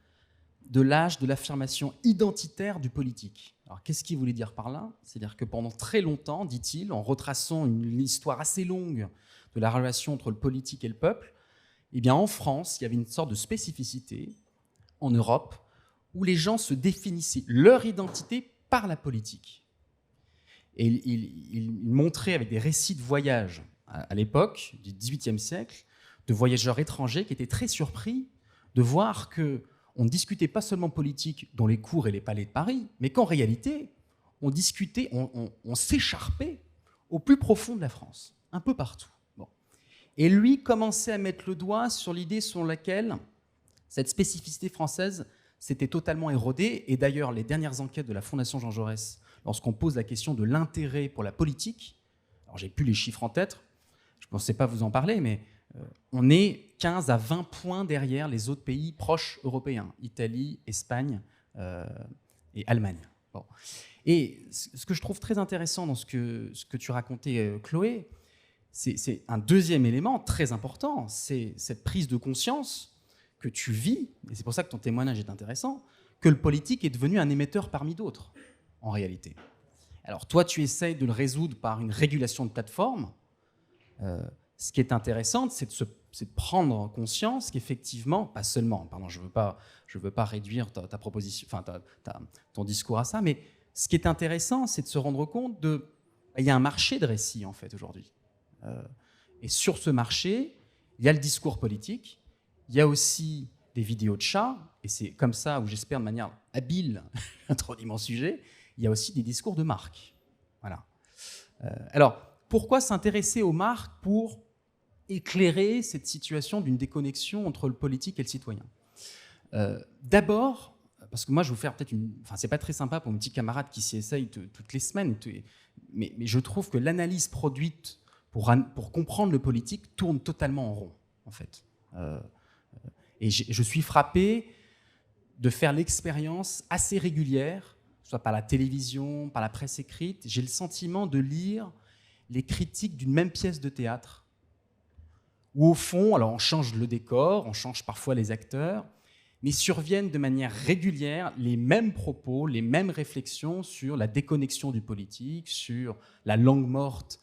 de l'âge de l'affirmation identitaire du politique ». Alors, qu'est-ce qu'il voulait dire par là ? C'est-à-dire que pendant très longtemps, dit-il, en retraçant une histoire assez longue de la relation entre le politique et le peuple, eh bien, en France, il y avait une sorte de spécificité en Europe, où les gens se définissaient leur identité par la politique. Et il montrait avec des récits de voyage à l'époque du XVIIIe siècle, de voyageurs étrangers qui étaient très surpris de voir qu'on ne discutait pas seulement politique dans les cours et les palais de Paris, mais qu'en réalité, on discutait, on s'écharpait au plus profond de la France, un peu partout. Bon. Et lui commençait à mettre le doigt sur l'idée selon laquelle cette spécificité française s'était totalement érodée. Et d'ailleurs, les dernières enquêtes de la Fondation Jean Jaurès, lorsqu'on pose la question de l'intérêt pour la politique, alors j'ai plus les chiffres en tête, je ne pensais pas vous en parler, mais on est 15 à 20 points derrière les autres pays proches européens, Italie, Espagne et Allemagne. Bon. Et ce que je trouve très intéressant dans ce que tu racontais, Chloé, c'est un deuxième élément très important, c'est cette prise de conscience que tu vis, et c'est pour ça que ton témoignage est intéressant, que le politique est devenu un émetteur parmi d'autres, en réalité. Alors toi, tu essayes de le résoudre par une régulation de plateforme. Ce qui est intéressant, c'est de prendre conscience qu'effectivement, pas seulement, pardon, je veux pas réduire ta proposition, enfin ton discours à ça, mais ce qui est intéressant, c'est de se rendre compte il y a un marché de récits en fait aujourd'hui. Et sur ce marché, il y a le discours politique. Il y a aussi des vidéos de chats, et c'est comme ça où j'espère de manière habile introduire mon sujet, il y a aussi des discours de marque. Voilà. Alors, pourquoi s'intéresser aux marques pour éclairer cette situation d'une déconnexion entre le politique et le citoyen ? D'abord, parce que moi je vais vous faire peut-être Enfin, c'est pas très sympa pour mes petits camarades qui s'y essayent toutes les semaines, mais je trouve que l'analyse produite pour comprendre le politique tourne totalement en rond, en fait. Et je suis frappé de faire l'expérience assez régulière, soit par la télévision, par la presse écrite. J'ai le sentiment de lire les critiques d'une même pièce de théâtre, où au fond, alors on change le décor, on change parfois les acteurs, mais surviennent de manière régulière les mêmes propos, les mêmes réflexions sur la déconnexion du politique, sur la langue morte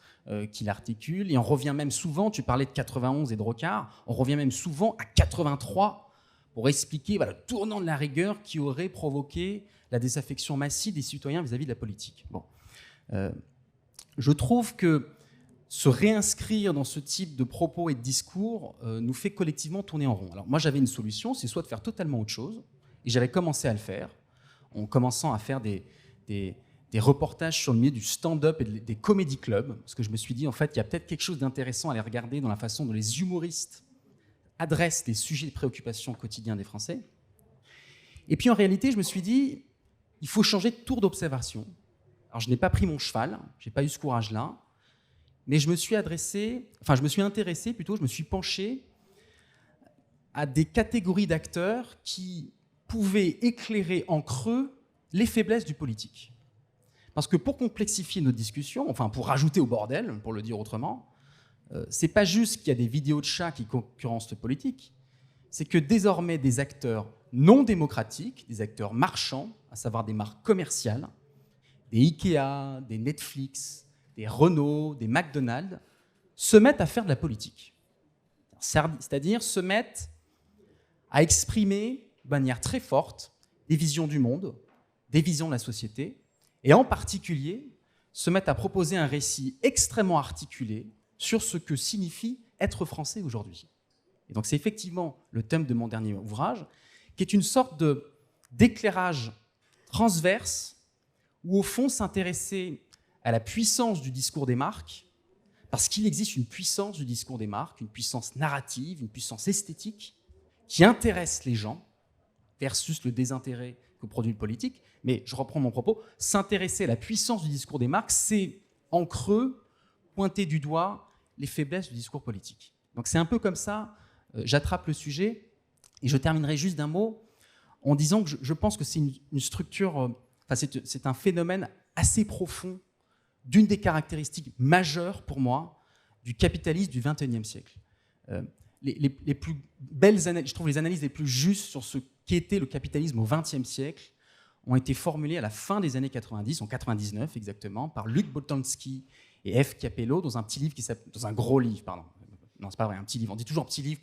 qu'il articule, et on revient même souvent, tu parlais de 91 et de Rocard, on revient même souvent à 83 pour expliquer le tournant de la rigueur qui aurait provoqué la désaffection massive des citoyens vis-à-vis de la politique. Bon. Je trouve que se réinscrire dans ce type de propos et de discours nous fait collectivement tourner en rond. Alors moi j'avais une solution, c'est soit de faire totalement autre chose, et j'avais commencé à le faire, en commençant à faire des reportages sur le milieu du stand-up et des comédie clubs, parce que je me suis dit, en fait, il y a peut-être quelque chose d'intéressant à les regarder dans la façon dont les humoristes adressent les sujets de préoccupation quotidiens des Français. Et puis en réalité, je me suis dit, il faut changer de tour d'observation. Alors je n'ai pas pris mon cheval, je n'ai pas eu ce courage-là, mais je me suis penché à des catégories d'acteurs qui pouvaient éclairer en creux les faiblesses du politique. Parce que pour complexifier notre discussion, enfin pour rajouter au bordel, pour le dire autrement, c'est pas juste qu'il y a des vidéos de chats qui concurrencent le politique, c'est que désormais des acteurs non démocratiques, des acteurs marchands, à savoir des marques commerciales, des Ikea, des Netflix, des Renault, des McDonald's, se mettent à faire de la politique. C'est-à-dire se mettent à exprimer de manière très forte des visions du monde, des visions de la société, et en particulier se mettent à proposer un récit extrêmement articulé sur ce que signifie être français aujourd'hui. Et donc c'est effectivement le thème de mon dernier ouvrage, qui est une sorte d'éclairage transverse, où au fond s'intéresser à la puissance du discours des marques, parce qu'il existe une puissance du discours des marques, une puissance narrative, une puissance esthétique, qui intéresse les gens, versus le désintérêt que produit le politique. Mais je reprends mon propos, s'intéresser à la puissance du discours des marques, c'est en creux pointer du doigt les faiblesses du discours politique. Donc c'est un peu comme ça, j'attrape le sujet, et je terminerai juste d'un mot en disant que je pense que c'est une structure, c'est un phénomène assez profond d'une des caractéristiques majeures pour moi du capitalisme du XXIe siècle. Les plus belles analyses, je trouve les analyses les plus justes sur ce qu'était le capitalisme au XXe siècle ont été formulées à la fin des années 90, en 99 exactement, par Luc Boltanski et F. Capello dans un petit livre dans un gros livre, pardon. Non, c'est pas vrai, un petit livre. On dit toujours petit livre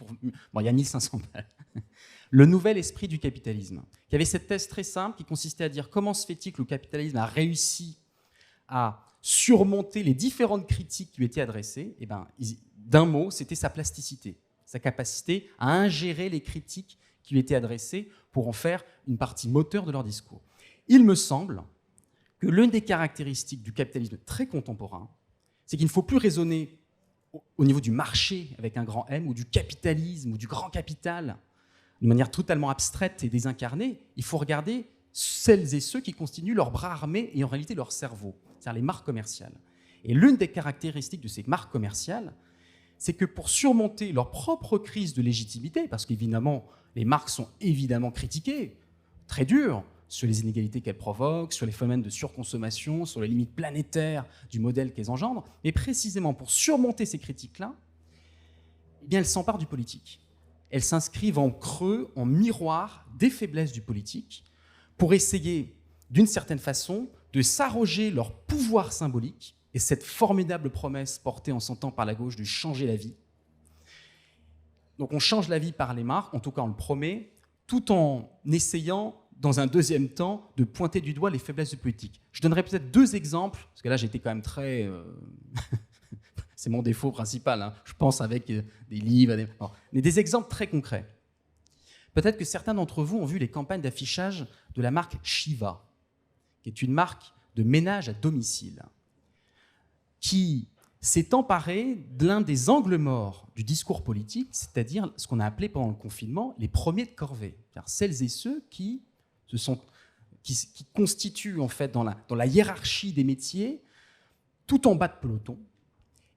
Bon, il y a 1500 pages. Le nouvel esprit du capitalisme, qui avait cette thèse très simple qui consistait à dire comment se fait-il que le capitalisme a réussi à surmonter les différentes critiques qui lui étaient adressées. Et d'un mot, c'était sa plasticité, sa capacité à ingérer les critiques qui lui étaient adressées pour en faire une partie moteur de leur discours. Il me semble que l'une des caractéristiques du capitalisme très contemporain, c'est qu'il ne faut plus raisonner au niveau du marché avec un grand M, ou du capitalisme, ou du grand capital, de manière totalement abstraite et désincarnée. Il faut regarder celles et ceux qui constituent leur bras armé et en réalité leur cerveau, c'est-à-dire les marques commerciales. Et l'une des caractéristiques de ces marques commerciales, c'est que pour surmonter leur propre crise de légitimité, parce qu'évidemment, les marques sont évidemment critiquées, très dures, sur les inégalités qu'elles provoquent, sur les phénomènes de surconsommation, sur les limites planétaires du modèle qu'elles engendrent, mais précisément pour surmonter ces critiques-là, eh bien, elles s'emparent du politique. Elles s'inscrivent en creux, en miroir des faiblesses du politique, pour essayer, d'une certaine façon, de s'arroger leur pouvoir symbolique, et cette formidable promesse portée en son temps par la gauche de changer la vie. Donc on change la vie par les marques, en tout cas on le promet, tout en essayant, dans un deuxième temps, de pointer du doigt les faiblesses du politique. Je donnerai peut-être 2 exemples, parce que là j'ai été quand même très... c'est mon défaut principal, hein. Je pense avec des livres, mais des exemples très concrets. Peut-être que certains d'entre vous ont vu les campagnes d'affichage de la marque Shiva, qui est une marque de ménage à domicile, qui s'est emparée de l'un des angles morts du discours politique, c'est-à-dire ce qu'on a appelé pendant le confinement les premiers de corvée, c'est-à-dire celles et ceux qui constituent en fait dans la hiérarchie des métiers tout en bas de peloton,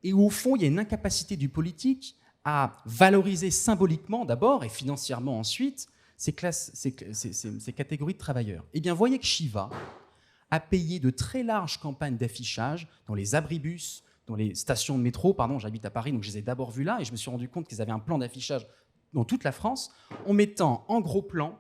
et où au fond il y a une incapacité du politique à valoriser symboliquement d'abord et financièrement ensuite ces catégories de travailleurs. Eh bien, voyez que Shiva a payé de très larges campagnes d'affichage dans les abribus, dans les stations de métro. Pardon, j'habite à Paris, donc je les ai d'abord vus là, et je me suis rendu compte qu'ils avaient un plan d'affichage dans toute la France, en mettant en gros plan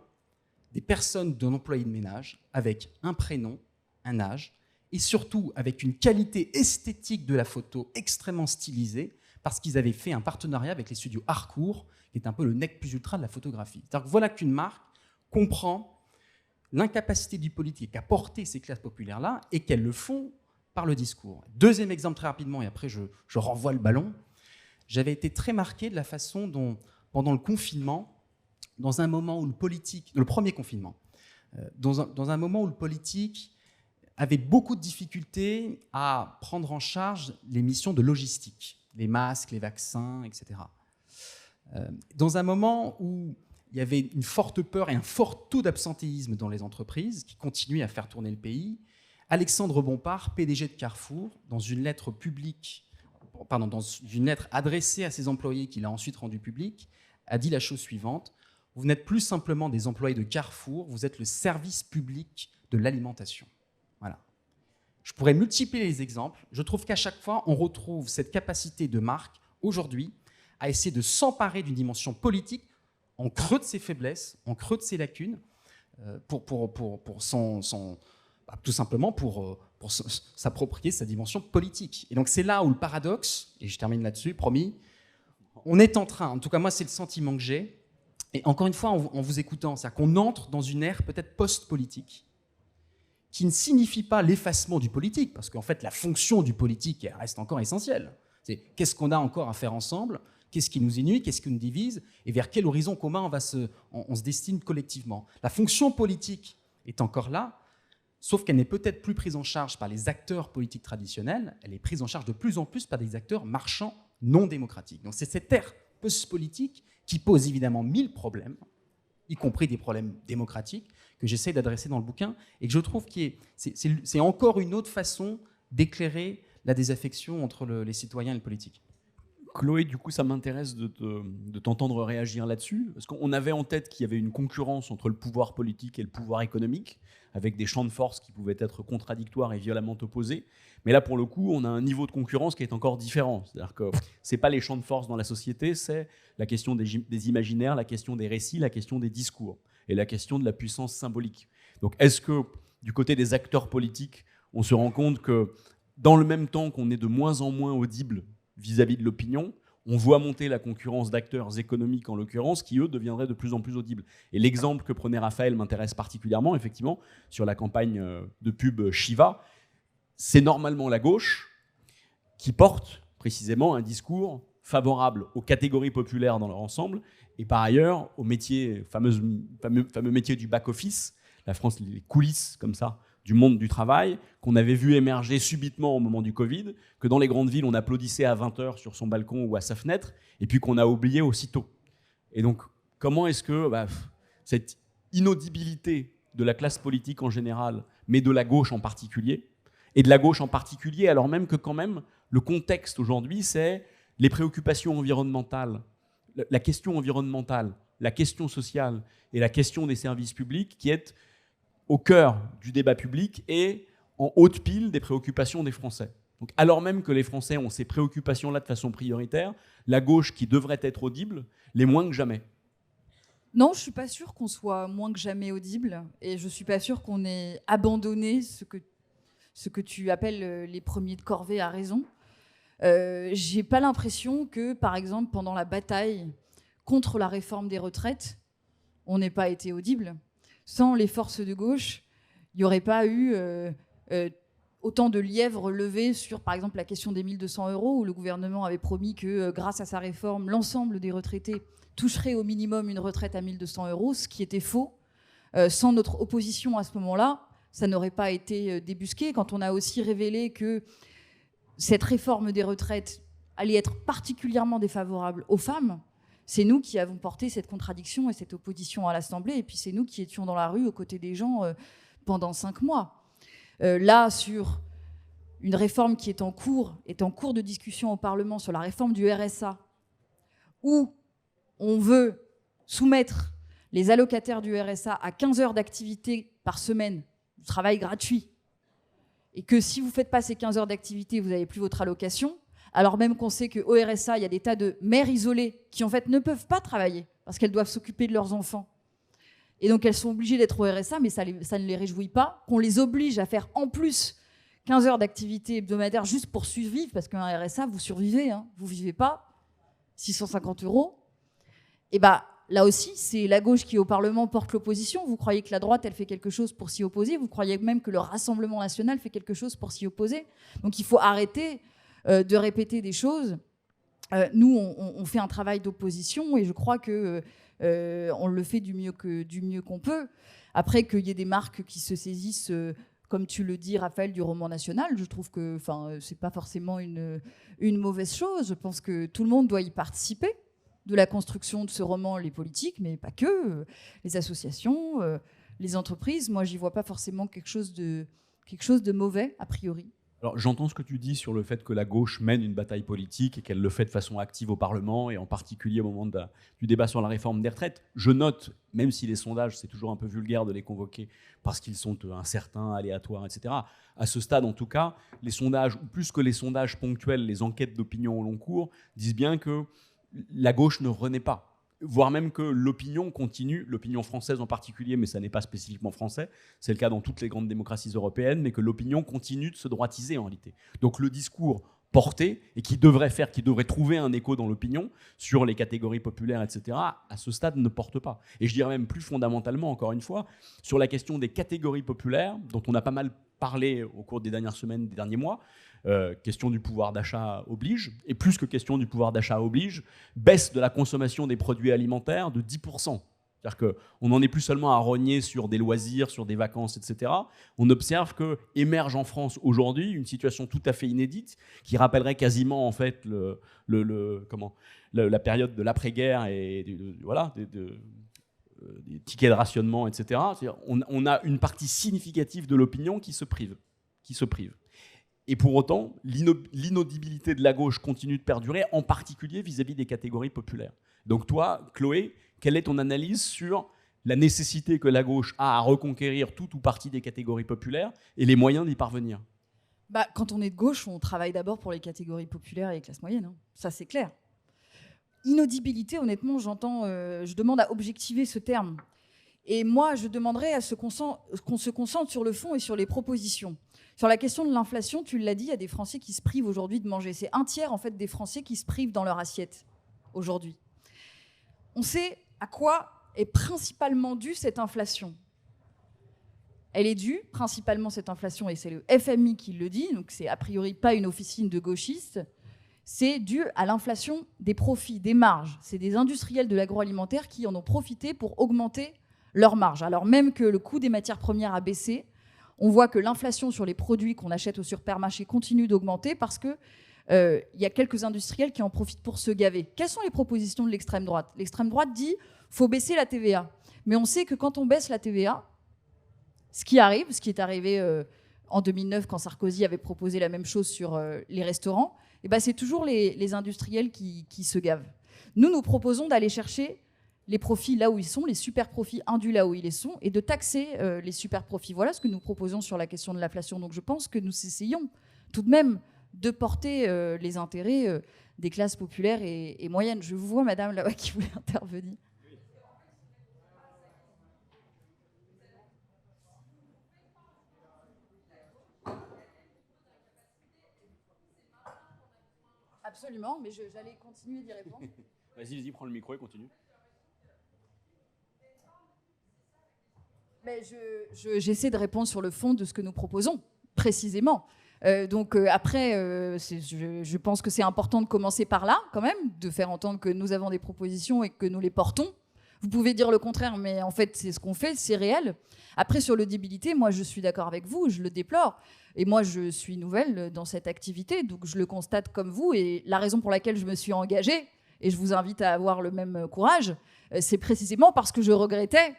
des personnes d'un employé de ménage avec un prénom, un âge, et surtout avec une qualité esthétique de la photo extrêmement stylisée, parce qu'ils avaient fait un partenariat avec les studios Harcourt, qui est un peu le nec plus ultra de la photographie. C'est-à-dire que voilà qu'une marque comprend l'incapacité du politique à porter ces classes populaires-là, et qu'elles le font par le discours. Deuxième exemple très rapidement, et après je renvoie le ballon. J'avais été très marqué de la façon dont, pendant le confinement, dans un moment où le premier confinement, dans un moment où le politique avait beaucoup de difficultés à prendre en charge les missions de logistique, les masques, les vaccins, etc. Dans un moment où il y avait une forte peur et un fort taux d'absentéisme dans les entreprises qui continuaient à faire tourner le pays, Alexandre Bompard, PDG de Carrefour, dans une lettre adressée à ses employés qu'il a ensuite rendue publique, a dit la chose suivante: vous n'êtes plus simplement des employés de Carrefour, vous êtes le service public de l'alimentation. Voilà. Je pourrais multiplier les exemples. Je trouve qu'à chaque fois, on retrouve cette capacité de marque, aujourd'hui, à essayer de s'emparer d'une dimension politique en creux de ses faiblesses, en creux de ses lacunes, tout simplement pour s'approprier sa dimension politique. Et donc c'est là où le paradoxe, et je termine là-dessus, promis, on est en train, en tout cas moi c'est le sentiment que j'ai, et encore une fois en vous écoutant, c'est-à-dire qu'on entre dans une ère peut-être post-politique, qui ne signifie pas l'effacement du politique, parce qu'en fait la fonction du politique reste encore essentielle. C'est qu'est-ce qu'on a encore à faire ensemble, qu'est-ce qui nous unit, qu'est-ce qui nous divise, et vers quel horizon commun on se destine collectivement. La fonction politique est encore là, sauf qu'elle n'est peut-être plus prise en charge par les acteurs politiques traditionnels, elle est prise en charge de plus en plus par des acteurs marchands non démocratiques. Donc c'est cette ère post-politique qui pose évidemment 1000 problèmes, y compris des problèmes démocratiques, que j'essaie d'adresser dans le bouquin, et que je trouve que c'est encore une autre façon d'éclairer la désaffection entre les citoyens et le politique. Chloé, du coup, ça m'intéresse de t'entendre réagir là-dessus, parce qu'on avait en tête qu'il y avait une concurrence entre le pouvoir politique et le pouvoir économique, avec des champs de force qui pouvaient être contradictoires et violemment opposés. Mais là, pour le coup, on a un niveau de concurrence qui est encore différent. C'est-à-dire que ce n'est pas les champs de force dans la société, c'est la question des imaginaires, la question des récits, la question des discours et la question de la puissance symbolique. Donc, est-ce que, du côté des acteurs politiques, on se rend compte que, dans le même temps qu'on est de moins en moins audible vis-à-vis de l'opinion, on voit monter la concurrence d'acteurs économiques, en l'occurrence, qui, eux, deviendraient de plus en plus audibles. Et l'exemple que prenait Raphaël m'intéresse particulièrement, effectivement, sur la campagne de pub Shiva. C'est normalement la gauche qui porte précisément un discours favorable aux catégories populaires dans leur ensemble, et par ailleurs aux métiers, fameux métiers du back-office, la France, les coulisses comme ça, du monde du travail, qu'on avait vu émerger subitement au moment du Covid, que dans les grandes villes, on applaudissait à 20h sur son balcon ou à sa fenêtre, et puis qu'on a oublié aussitôt. Et donc, comment est-ce que cette inaudibilité de la classe politique en général, mais de la gauche en particulier, et de la gauche en particulier, alors même que quand même, le contexte aujourd'hui, c'est les préoccupations environnementales, la question environnementale, la question sociale et la question des services publics qui est au cœur du débat public et en haute pile des préoccupations des Français. Donc, alors même que les Français ont ces préoccupations-là de façon prioritaire, la gauche, qui devrait être audible, l'est moins que jamais. Non, je ne suis pas sûre qu'on soit moins que jamais audible, et je ne suis pas sûre qu'on ait abandonné ce que tu appelles les premiers de corvée à raison. J'ai pas l'impression que, par exemple, pendant la bataille contre la réforme des retraites, on n'ait pas été audible. Sans les forces de gauche, il n'y aurait pas eu autant de lièvres levés sur, par exemple, la question des 1 200 €, où le gouvernement avait promis que, grâce à sa réforme, l'ensemble des retraités toucheraient au minimum une retraite à 1 200 €, ce qui était faux. Sans notre opposition à ce moment-là, ça n'aurait pas été débusqué. Quand on a aussi révélé que cette réforme des retraites allait être particulièrement défavorable aux femmes, c'est nous qui avons porté cette contradiction et cette opposition à l'Assemblée, et puis c'est nous qui étions dans la rue aux côtés des gens pendant 5 mois. Là, sur une réforme qui est en cours de discussion au Parlement sur la réforme du RSA, où on veut soumettre les allocataires du RSA à 15 heures d'activité par semaine, du travail gratuit, et que si vous ne faites pas ces 15 heures d'activité, vous n'avez plus votre allocation, alors même qu'on sait qu'au RSA, il y a des tas de mères isolées qui, en fait, ne peuvent pas travailler parce qu'elles doivent s'occuper de leurs enfants. Et donc, elles sont obligées d'être au RSA, mais ça ne les réjouit pas. Qu'on les oblige à faire en plus 15 heures d'activité hebdomadaire juste pour survivre, parce qu'un RSA, vous survivez, hein, vous ne vivez pas. 650 €. Et bien, là aussi, c'est la gauche qui, au Parlement, porte l'opposition. Vous croyez que la droite, elle fait quelque chose pour s'y opposer. Vous croyez même que le Rassemblement national fait quelque chose pour s'y opposer. Donc, il faut arrêter de répéter des choses. Nous, on fait un travail d'opposition et je crois que on le fait du mieux qu'on peut. Après, qu'il y ait des marques qui se saisissent, comme tu le dis, Raphaël, du roman national, je trouve que c'est pas forcément une mauvaise chose. Je pense que tout le monde doit y participer de la construction de ce roman, les politiques, mais pas que, les associations, les entreprises. Moi, j'y vois pas forcément quelque chose de mauvais, a priori. Alors, j'entends ce que tu dis sur le fait que la gauche mène une bataille politique et qu'elle le fait de façon active au Parlement et en particulier au moment du débat sur la réforme des retraites. Je note, même si les sondages, c'est toujours un peu vulgaire de les convoquer parce qu'ils sont incertains, aléatoires, etc. À ce stade, en tout cas, les sondages, ou plus que les sondages ponctuels, les enquêtes d'opinion au long cours, disent bien que la gauche ne renaît pas. Voire même que l'opinion continue, l'opinion française en particulier, mais ça n'est pas spécifiquement français, c'est le cas dans toutes les grandes démocraties européennes, mais que l'opinion continue de se droitiser en réalité. Donc le discours porté, et qui devrait trouver un écho dans l'opinion, sur les catégories populaires, etc., à ce stade ne porte pas. Et je dirais même plus fondamentalement, encore une fois, sur la question des catégories populaires, dont on a pas mal parlé au cours des dernières semaines, des derniers mois, question du pouvoir d'achat oblige, et plus que question du pouvoir d'achat oblige, baisse de la consommation des produits alimentaires de 10%. C'est-à-dire qu'on n'en est plus seulement à rogner sur des loisirs, sur des vacances, etc. On observe qu'émerge en France aujourd'hui une situation tout à fait inédite qui rappellerait quasiment en fait la période de l'après-guerre et des tickets de rationnement, etc. On a une partie significative de l'opinion qui se prive. Et pour autant, l'inaudibilité de la gauche continue de perdurer, en particulier vis-à-vis des catégories populaires. Donc toi, Chloé, quelle est ton analyse sur la nécessité que la gauche a à reconquérir toute ou partie des catégories populaires et les moyens d'y parvenir ? Quand on est de gauche, on travaille d'abord pour les catégories populaires et les classes moyennes. Hein. Ça, c'est clair. Inaudibilité, honnêtement, je demande à objectiver ce terme. Et moi, je demanderais à ce qu'on se concentre sur le fond et sur les propositions. Sur la question de l'inflation, tu l'as dit, il y a des Français qui se privent aujourd'hui de manger. C'est un tiers, en fait, des Français qui se privent dans leur assiette aujourd'hui. On sait à quoi est principalement due cette inflation. Elle est due, principalement cette inflation, et c'est le FMI qui le dit, donc c'est a priori pas une officine de gauchistes, c'est dû à l'inflation des profits, des marges. C'est des industriels de l'agroalimentaire qui en ont profité pour augmenter leurs marges. Alors même que le coût des matières premières a baissé, on voit que l'inflation sur les produits qu'on achète au supermarché continue d'augmenter parce que y a quelques industriels qui en profitent pour se gaver. Quelles sont les propositions de l'extrême droite ? L'extrême droite dit qu'il faut baisser la TVA. Mais on sait que quand on baisse la TVA, ce qui est arrivé en 2009 quand Sarkozy avait proposé la même chose sur les restaurants, et c'est toujours les industriels qui se gavent. Nous proposons d'aller chercher les profits là où ils sont, les super profits indus là où ils sont, et de taxer les super profits. Voilà ce que nous proposons sur la question de l'inflation. Donc je pense que nous essayons tout de même de porter les intérêts des classes populaires et moyennes. Je vous vois, madame, là-bas, qui voulait intervenir. Absolument, mais j'allais continuer d'y répondre. Vas-y, prends le micro et continue. Mais j'essaie de répondre sur le fond de ce que nous proposons. précisément. Après, je pense que c'est important de commencer par là, quand même, de faire entendre que nous avons des propositions et que nous les portons. Vous pouvez dire le contraire, mais en fait, c'est ce qu'on fait, c'est réel. Après, sur l'audibilité, moi, je suis d'accord avec vous, je le déplore. Et moi, je suis nouvelle dans cette activité, donc je le constate comme vous. Et la raison pour laquelle je me suis engagée, et je vous invite à avoir le même courage, c'est précisément parce que je regrettais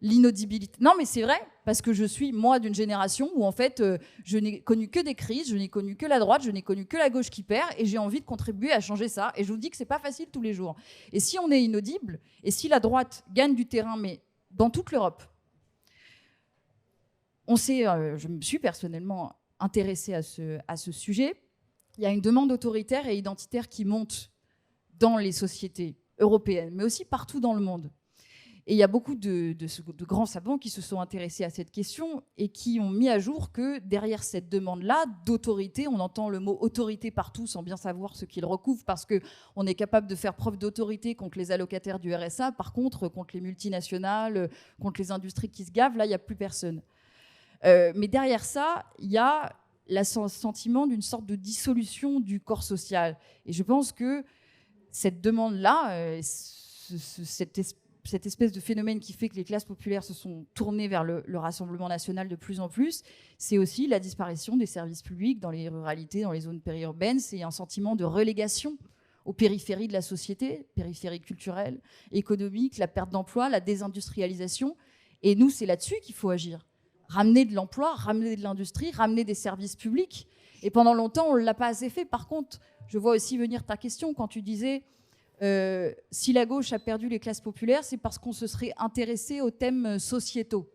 l'inaudibilité. Non, mais c'est vrai, parce que je suis, moi, d'une génération où, en fait, je n'ai connu que des crises, je n'ai connu que la droite, je n'ai connu que la gauche qui perd, et j'ai envie de contribuer à changer ça. Et je vous dis que c'est pas facile tous les jours. Et si on est inaudible, et si la droite gagne du terrain, mais dans toute l'Europe, je me suis personnellement intéressée à ce sujet, il y a une demande autoritaire et identitaire qui monte dans les sociétés européennes, mais aussi partout dans le monde. Et il y a beaucoup de grands savants qui se sont intéressés à cette question et qui ont mis à jour que derrière cette demande-là d'autorité, on entend le mot autorité partout sans bien savoir ce qu'il recouvre, parce qu'on est capable de faire preuve d'autorité contre les allocataires du RSA, par contre, contre les multinationales, contre les industries qui se gavent, là, il n'y a plus personne. Mais derrière ça, il y a le sentiment d'une sorte de dissolution du corps social. Et je pense que cette demande-là, cette espèce de phénomène qui fait que les classes populaires se sont tournées vers le Rassemblement national de plus en plus, c'est aussi la disparition des services publics dans les ruralités, dans les zones périurbaines. C'est un sentiment de relégation aux périphéries de la société, périphéries culturelles, économiques, la perte d'emploi, la désindustrialisation. Et nous, c'est là-dessus qu'il faut agir. Ramener de l'emploi, ramener de l'industrie, ramener des services publics. Et pendant longtemps, on ne l'a pas assez fait. Par contre, je vois aussi venir ta question quand tu disais si la gauche a perdu les classes populaires, c'est parce qu'on se serait intéressé aux thèmes sociétaux,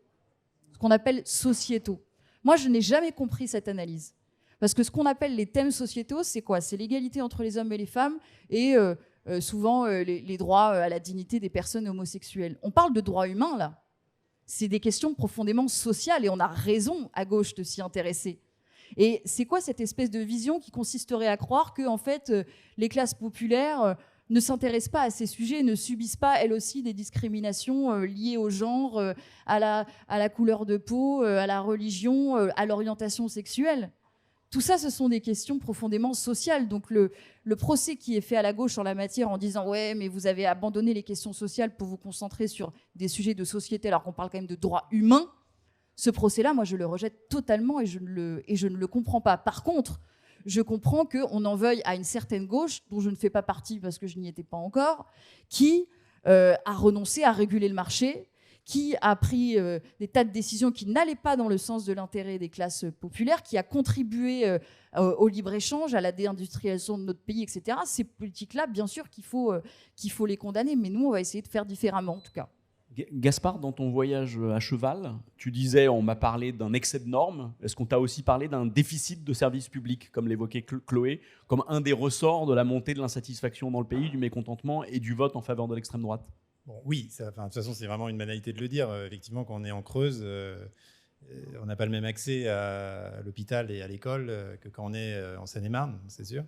ce qu'on appelle sociétaux. Moi, je n'ai jamais compris cette analyse. Parce que ce qu'on appelle les thèmes sociétaux, c'est quoi? C'est l'égalité entre les hommes et les femmes et souvent les droits à la dignité des personnes homosexuelles. On parle de droits humains, là. C'est des questions profondément sociales et on a raison à gauche de s'y intéresser. Et c'est quoi cette espèce de vision qui consisterait à croire que en fait, les classes populaires ne s'intéressent pas à ces sujets, ne subissent pas elles aussi des discriminations liées au genre, à la couleur de peau, à la religion, à l'orientation sexuelle? Tout ça, ce sont des questions profondément sociales. Donc le procès qui est fait à la gauche en la matière en disant « ouais, mais vous avez abandonné les questions sociales pour vous concentrer sur des sujets de société alors qu'on parle quand même de droits humains », ce procès-là, moi, je le rejette totalement et je ne le comprends pas. Par contre, je comprends qu'on en veuille à une certaine gauche, dont je ne fais pas partie parce que je n'y étais pas encore, qui a renoncé à réguler le marché, qui a pris des tas de décisions qui n'allaient pas dans le sens de l'intérêt des classes populaires, qui a contribué au libre-échange, à la déindustrialisation de notre pays, etc. Ces politiques-là, bien sûr qu'il faut les condamner, mais nous, on va essayer de faire différemment, en tout cas. Gaspard, dans ton voyage à cheval, tu disais, on m'a parlé d'un excès de normes. Est-ce qu'on t'a aussi parlé d'un déficit de services publics, comme l'évoquait Chloé, comme un des ressorts de la montée de l'insatisfaction dans le pays, du mécontentement et du vote en faveur de l'extrême droite? Bon, oui, de toute façon, c'est vraiment une banalité de le dire. Effectivement, quand on est en Creuse, on n'a pas le même accès à l'hôpital et à l'école que quand on est en Seine-et-Marne, c'est sûr.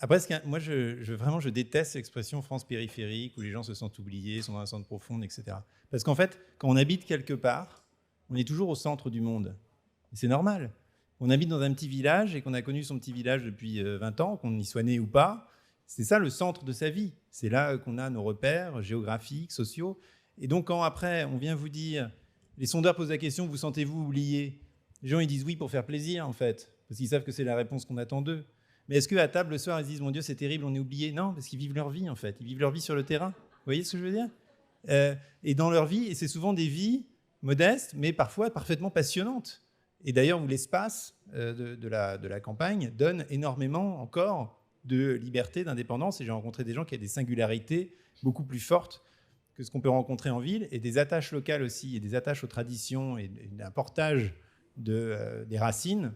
Après, moi, vraiment, je déteste l'expression France périphérique, où les gens se sentent oubliés, sont dans un centre profond, etc. Parce qu'en fait, quand on habite quelque part, on est toujours au centre du monde. Et c'est normal. On habite dans un petit village et qu'on a connu son petit village depuis 20 ans, qu'on y soit né ou pas. C'est ça le centre de sa vie. C'est là qu'on a nos repères géographiques, sociaux. Et donc, quand après, on vient vous dire, les sondeurs posent la question, vous sentez-vous oublié? Les gens, ils disent oui pour faire plaisir, en fait, parce qu'ils savent que c'est la réponse qu'on attend d'eux. Mais est-ce qu'à table, le soir, ils se disent, mon Dieu, c'est terrible, on est oublié? Non, parce qu'ils vivent leur vie, en fait. Ils vivent leur vie sur le terrain. Vous voyez ce que je veux dire? Et dans leur vie, et c'est souvent des vies modestes, mais parfois parfaitement passionnantes. Et d'ailleurs, où l'espace de la campagne donne énormément encore de liberté, d'indépendance. Et j'ai rencontré des gens qui ont des singularités beaucoup plus fortes que ce qu'on peut rencontrer en ville, et des attaches locales aussi, et des attaches aux traditions, et un portage des racines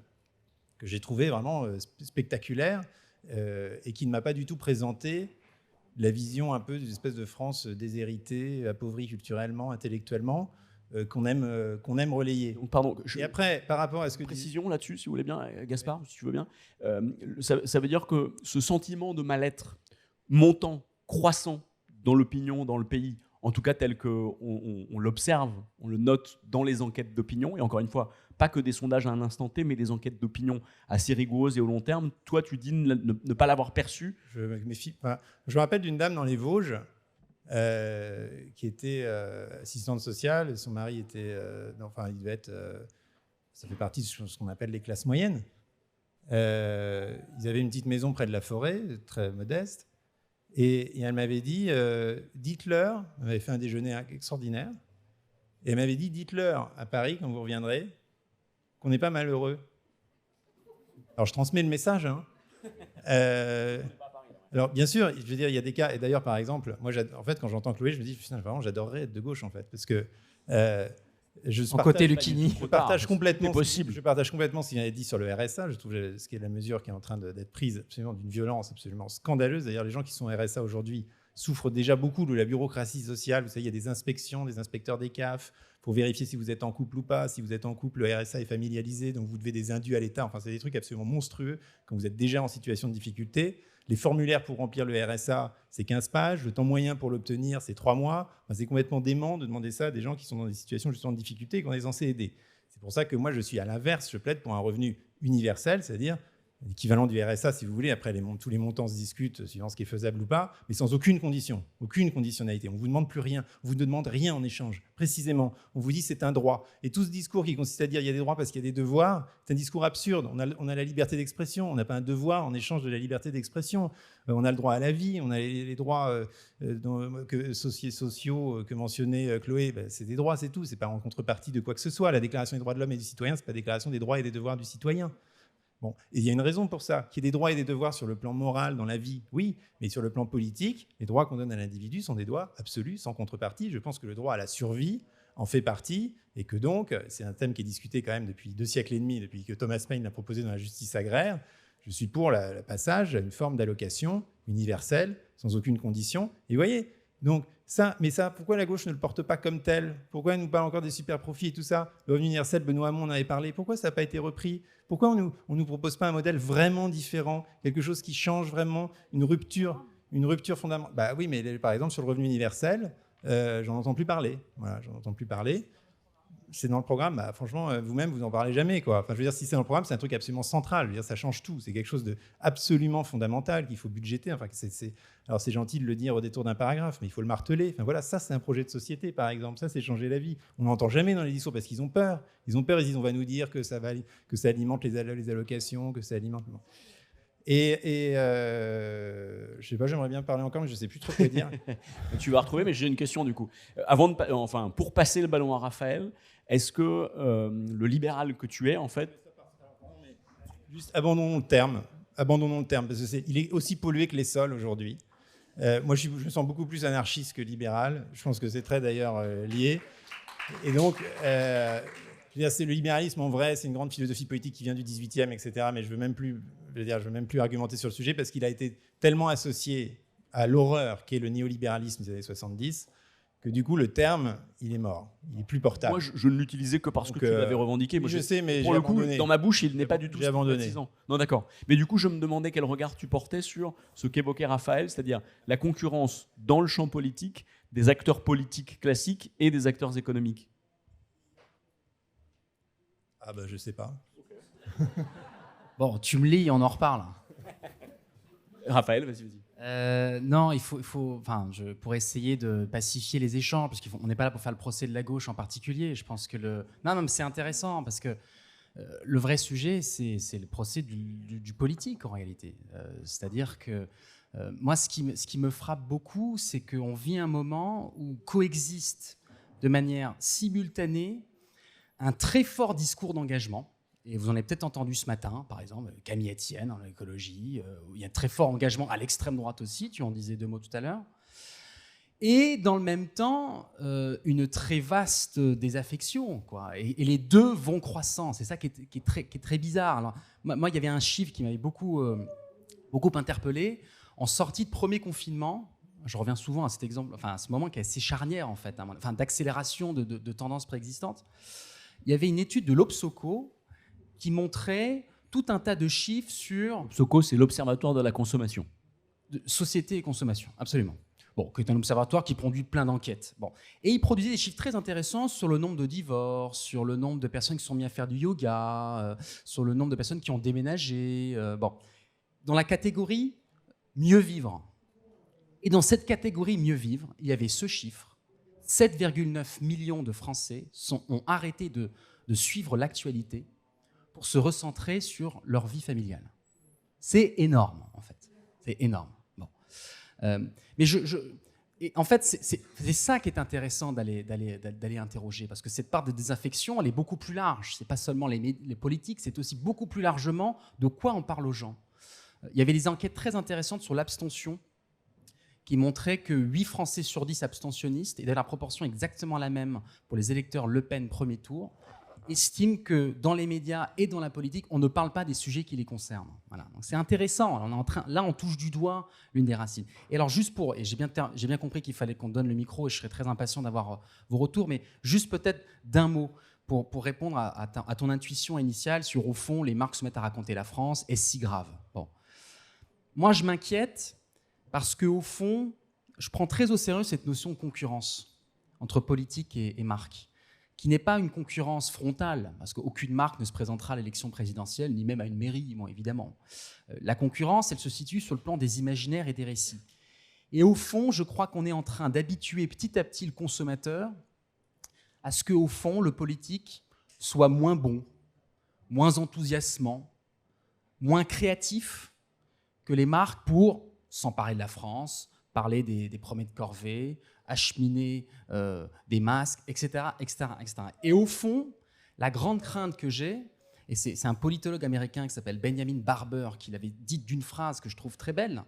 que j'ai trouvé vraiment spectaculaire, et qui ne m'a pas du tout présenté la vision un peu d'une espèce de France déshéritée, appauvrie culturellement, intellectuellement, qu'on aime relayer. Donc, pardon, et après, par rapport à ce que précision là-dessus, si vous voulez bien, Gaspard, si tu veux bien, ça veut dire que ce sentiment de mal-être montant, croissant dans l'opinion, dans le pays, en tout cas tel qu'on l'observe, on le note dans les enquêtes d'opinion, et encore une fois, pas que des sondages à un instant T, mais des enquêtes d'opinion assez rigoureuses et au long terme. Toi, tu dis ne pas l'avoir perçu. Je me méfie. Enfin, je me rappelle d'une dame dans les Vosges qui était assistante sociale. Son mari était, il devait être, ça fait partie de ce qu'on appelle les classes moyennes. Ils avaient une petite maison près de la forêt, très modeste. Et elle m'avait dit, dites-leur, elle m'avait fait un déjeuner extraordinaire, et elle m'avait dit, dites-leur à Paris, quand vous reviendrez, qu'on n'est pas malheureux. Alors, je transmets le message. Hein. Alors, bien sûr, je veux dire, il y a des cas, et d'ailleurs, par exemple, moi, en fait, quand j'entends Chloé, je me dis, vraiment, j'adorerais être de gauche, en fait, parce que en côté Lucchini. Je partage complètement ce qu'il a dit sur le RSA. Je trouve ce qui est la mesure qui est en train d'être prise absolument d'une violence absolument scandaleuse. D'ailleurs, les gens qui sont RSA aujourd'hui souffrent déjà beaucoup de la bureaucratie sociale. Vous savez, il y a des inspections, des inspecteurs des CAF pour vérifier si vous êtes en couple ou pas. Si vous êtes en couple, le RSA est familialisé, donc vous devez des indus à l'État. Enfin, c'est des trucs absolument monstrueux quand vous êtes déjà en situation de difficulté. Les formulaires pour remplir le RSA, c'est 15 pages. Le temps moyen pour l'obtenir, c'est 3 mois. Enfin, c'est complètement dément de demander ça à des gens qui sont dans des situations justement de difficulté et qu'on est censé aider. C'est pour ça que moi, je suis à l'inverse. Je plaide pour un revenu universel, c'est-à-dire l'équivalent du RSA, si vous voulez. Après, tous les montants se discutent suivant ce qui est faisable ou pas, mais sans aucune condition, aucune conditionnalité. On ne vous demande plus rien. On vous demande rien en échange. Précisément, on vous dit c'est un droit. Et tout ce discours qui consiste à dire il y a des droits parce qu'il y a des devoirs, c'est un discours absurde. On a la liberté d'expression. On n'a pas un devoir en échange de la liberté d'expression. On a le droit à la vie. On a les droits sociaux que mentionnait Chloé. C'est des droits, c'est tout. C'est pas en contrepartie de quoi que ce soit. La Déclaration des droits de l'homme et du citoyen, c'est pas la Déclaration des droits et des devoirs du citoyen. Bon. Et il y a une raison pour ça, qu'il y ait des droits et des devoirs sur le plan moral dans la vie, oui, mais sur le plan politique, les droits qu'on donne à l'individu sont des droits absolus, sans contrepartie. Je pense que le droit à la survie en fait partie, et que donc, c'est un thème qui est discuté quand même depuis 2 siècles et demi, depuis que Thomas Paine l'a proposé dans la justice agraire. Je suis pour le passage à une forme d'allocation universelle, sans aucune condition. Et vous voyez, donc, mais ça, pourquoi la gauche ne le porte pas comme tel? Pourquoi elle nous parle encore des super profits et tout ça? Le revenu universel, Benoît Hamon en avait parlé. Pourquoi ça n'a pas été repris? Pourquoi on nous propose pas un modèle vraiment différent? Quelque chose qui change vraiment, une rupture fondamentale? Bah oui, mais par exemple, sur le revenu universel, j'en entends plus parler. Voilà, j'en entends plus parler. C'est dans le programme, bah, franchement, vous-même, vous n'en parlez jamais, quoi. Enfin, je veux dire, si c'est dans le programme, c'est un truc absolument central. Je veux dire, ça change tout. C'est quelque chose d'absolument fondamental qu'il faut budgéter. Enfin, alors, c'est gentil de le dire au détour d'un paragraphe, mais il faut le marteler. Enfin, voilà, ça, c'est un projet de société, par exemple. Ça, c'est changer la vie. On n'entend jamais dans les discours parce qu'ils ont peur. Ils ont peur, ils disent, on va nous dire que ça alimente les allocations, que ça alimente... Et je sais pas, j'aimerais bien parler encore, mais je sais plus trop quoi dire. Tu vas retrouver, mais j'ai une question du coup. Pour passer le ballon à Raphaël, est-ce que le libéral que tu es, en fait... Juste abandonnons le terme, parce qu'il est aussi pollué que les sols aujourd'hui. Moi, je me sens beaucoup plus anarchiste que libéral. Je pense que c'est très d'ailleurs lié. Et donc... c'est le libéralisme en vrai, c'est une grande philosophie politique qui vient du 18e, etc. Mais je veux même plus argumenter sur le sujet parce qu'il a été tellement associé à l'horreur qu'est le néolibéralisme des années 70 que du coup le terme il est mort, il est plus portable. Moi je ne l'utilisais que parce que tu l'avais revendiqué. Moi, je sais, mais pour le coup, dans ma bouche, il n'est pas du tout. J'ai abandonné. Non, d'accord. Mais du coup, je me demandais quel regard tu portais sur ce qu'évoquait Raphaël, c'est-à-dire la concurrence dans le champ politique des acteurs politiques classiques et des acteurs économiques. Ah bah je sais pas. Bon, tu me lis, on en reparle. Raphaël, vas-y. Non, pour essayer de pacifier les échanges, parce qu'on n'est pas là pour faire le procès de la gauche en particulier. Je pense que non, mais c'est intéressant parce que le vrai sujet, c'est le procès du politique en réalité. C'est-à-dire que moi, ce qui me frappe beaucoup, c'est qu'on vit un moment où coexistent de manière simultanée un très fort discours d'engagement, et vous en avez peut-être entendu ce matin, par exemple, Camille Etienne dans l'écologie, où il y a un très fort engagement à l'extrême droite aussi, tu en disais 2 mots tout à l'heure, et dans le même temps, une très vaste désaffection, quoi. Et les deux vont croissant, c'est ça qui est très bizarre. Alors, moi, il y avait un chiffre qui m'avait beaucoup interpellé. En sortie de premier confinement, je reviens souvent à cet exemple, à ce moment qui est assez charnière, en fait, d'accélération de tendances préexistantes. Il y avait une étude de l'Obsoco qui montrait tout un tas de chiffres sur... L'Obsoco, c'est l'Observatoire de la consommation. Société et consommation, absolument. Bon, qui est un observatoire qui produit plein d'enquêtes. Bon. Et il produisait des chiffres très intéressants sur le nombre de divorces, sur le nombre de personnes qui sont mises à faire du yoga, sur le nombre de personnes qui ont déménagé. Bon. Dans la catégorie mieux vivre. Et dans cette catégorie mieux vivre, il y avait ce chiffre. 7,9 millions de Français ont arrêté de suivre l'actualité pour se recentrer sur leur vie familiale. C'est énorme, en fait. C'est énorme. Bon. Mais et en fait, c'est ça qui est intéressant d'aller interroger, parce que cette part de désaffection, elle est beaucoup plus large. C'est pas seulement les politiques, c'est aussi beaucoup plus largement de quoi on parle aux gens. Il y avait des enquêtes très intéressantes sur l'abstention qui montraient que 8 Français sur 10 abstentionnistes, et dans la proportion exactement la même pour les électeurs Le Pen premier tour, estiment que dans les médias et dans la politique, on ne parle pas des sujets qui les concernent. Voilà. Donc c'est intéressant. Là, on touche du doigt l'une des racines. Et alors, et j'ai bien compris qu'il fallait qu'on donne le micro, et je serais très impatient d'avoir vos retours, mais juste peut-être d'un mot pour répondre à ton intuition initiale sur, au fond, les marques se mettent à raconter la France, est-ce si grave? Bon. Moi, je m'inquiète parce qu'au fond, je prends très au sérieux cette notion de concurrence entre politique et marque, qui n'est pas une concurrence frontale, parce qu'aucune marque ne se présentera à l'élection présidentielle, ni même à une mairie, bon, évidemment. La concurrence, elle se situe sur le plan des imaginaires et des récits. Et au fond, je crois qu'on est en train d'habituer petit à petit le consommateur à ce qu'au fond, le politique soit moins bon, moins enthousiasmant, moins créatif que les marques pour s'emparer de la France, parler des promesses de corvée, acheminer des masques, etc., etc., etc. Et au fond, la grande crainte que j'ai, et c'est un politologue américain qui s'appelle Benjamin Barber qui l'avait dit d'une phrase que je trouve très belle,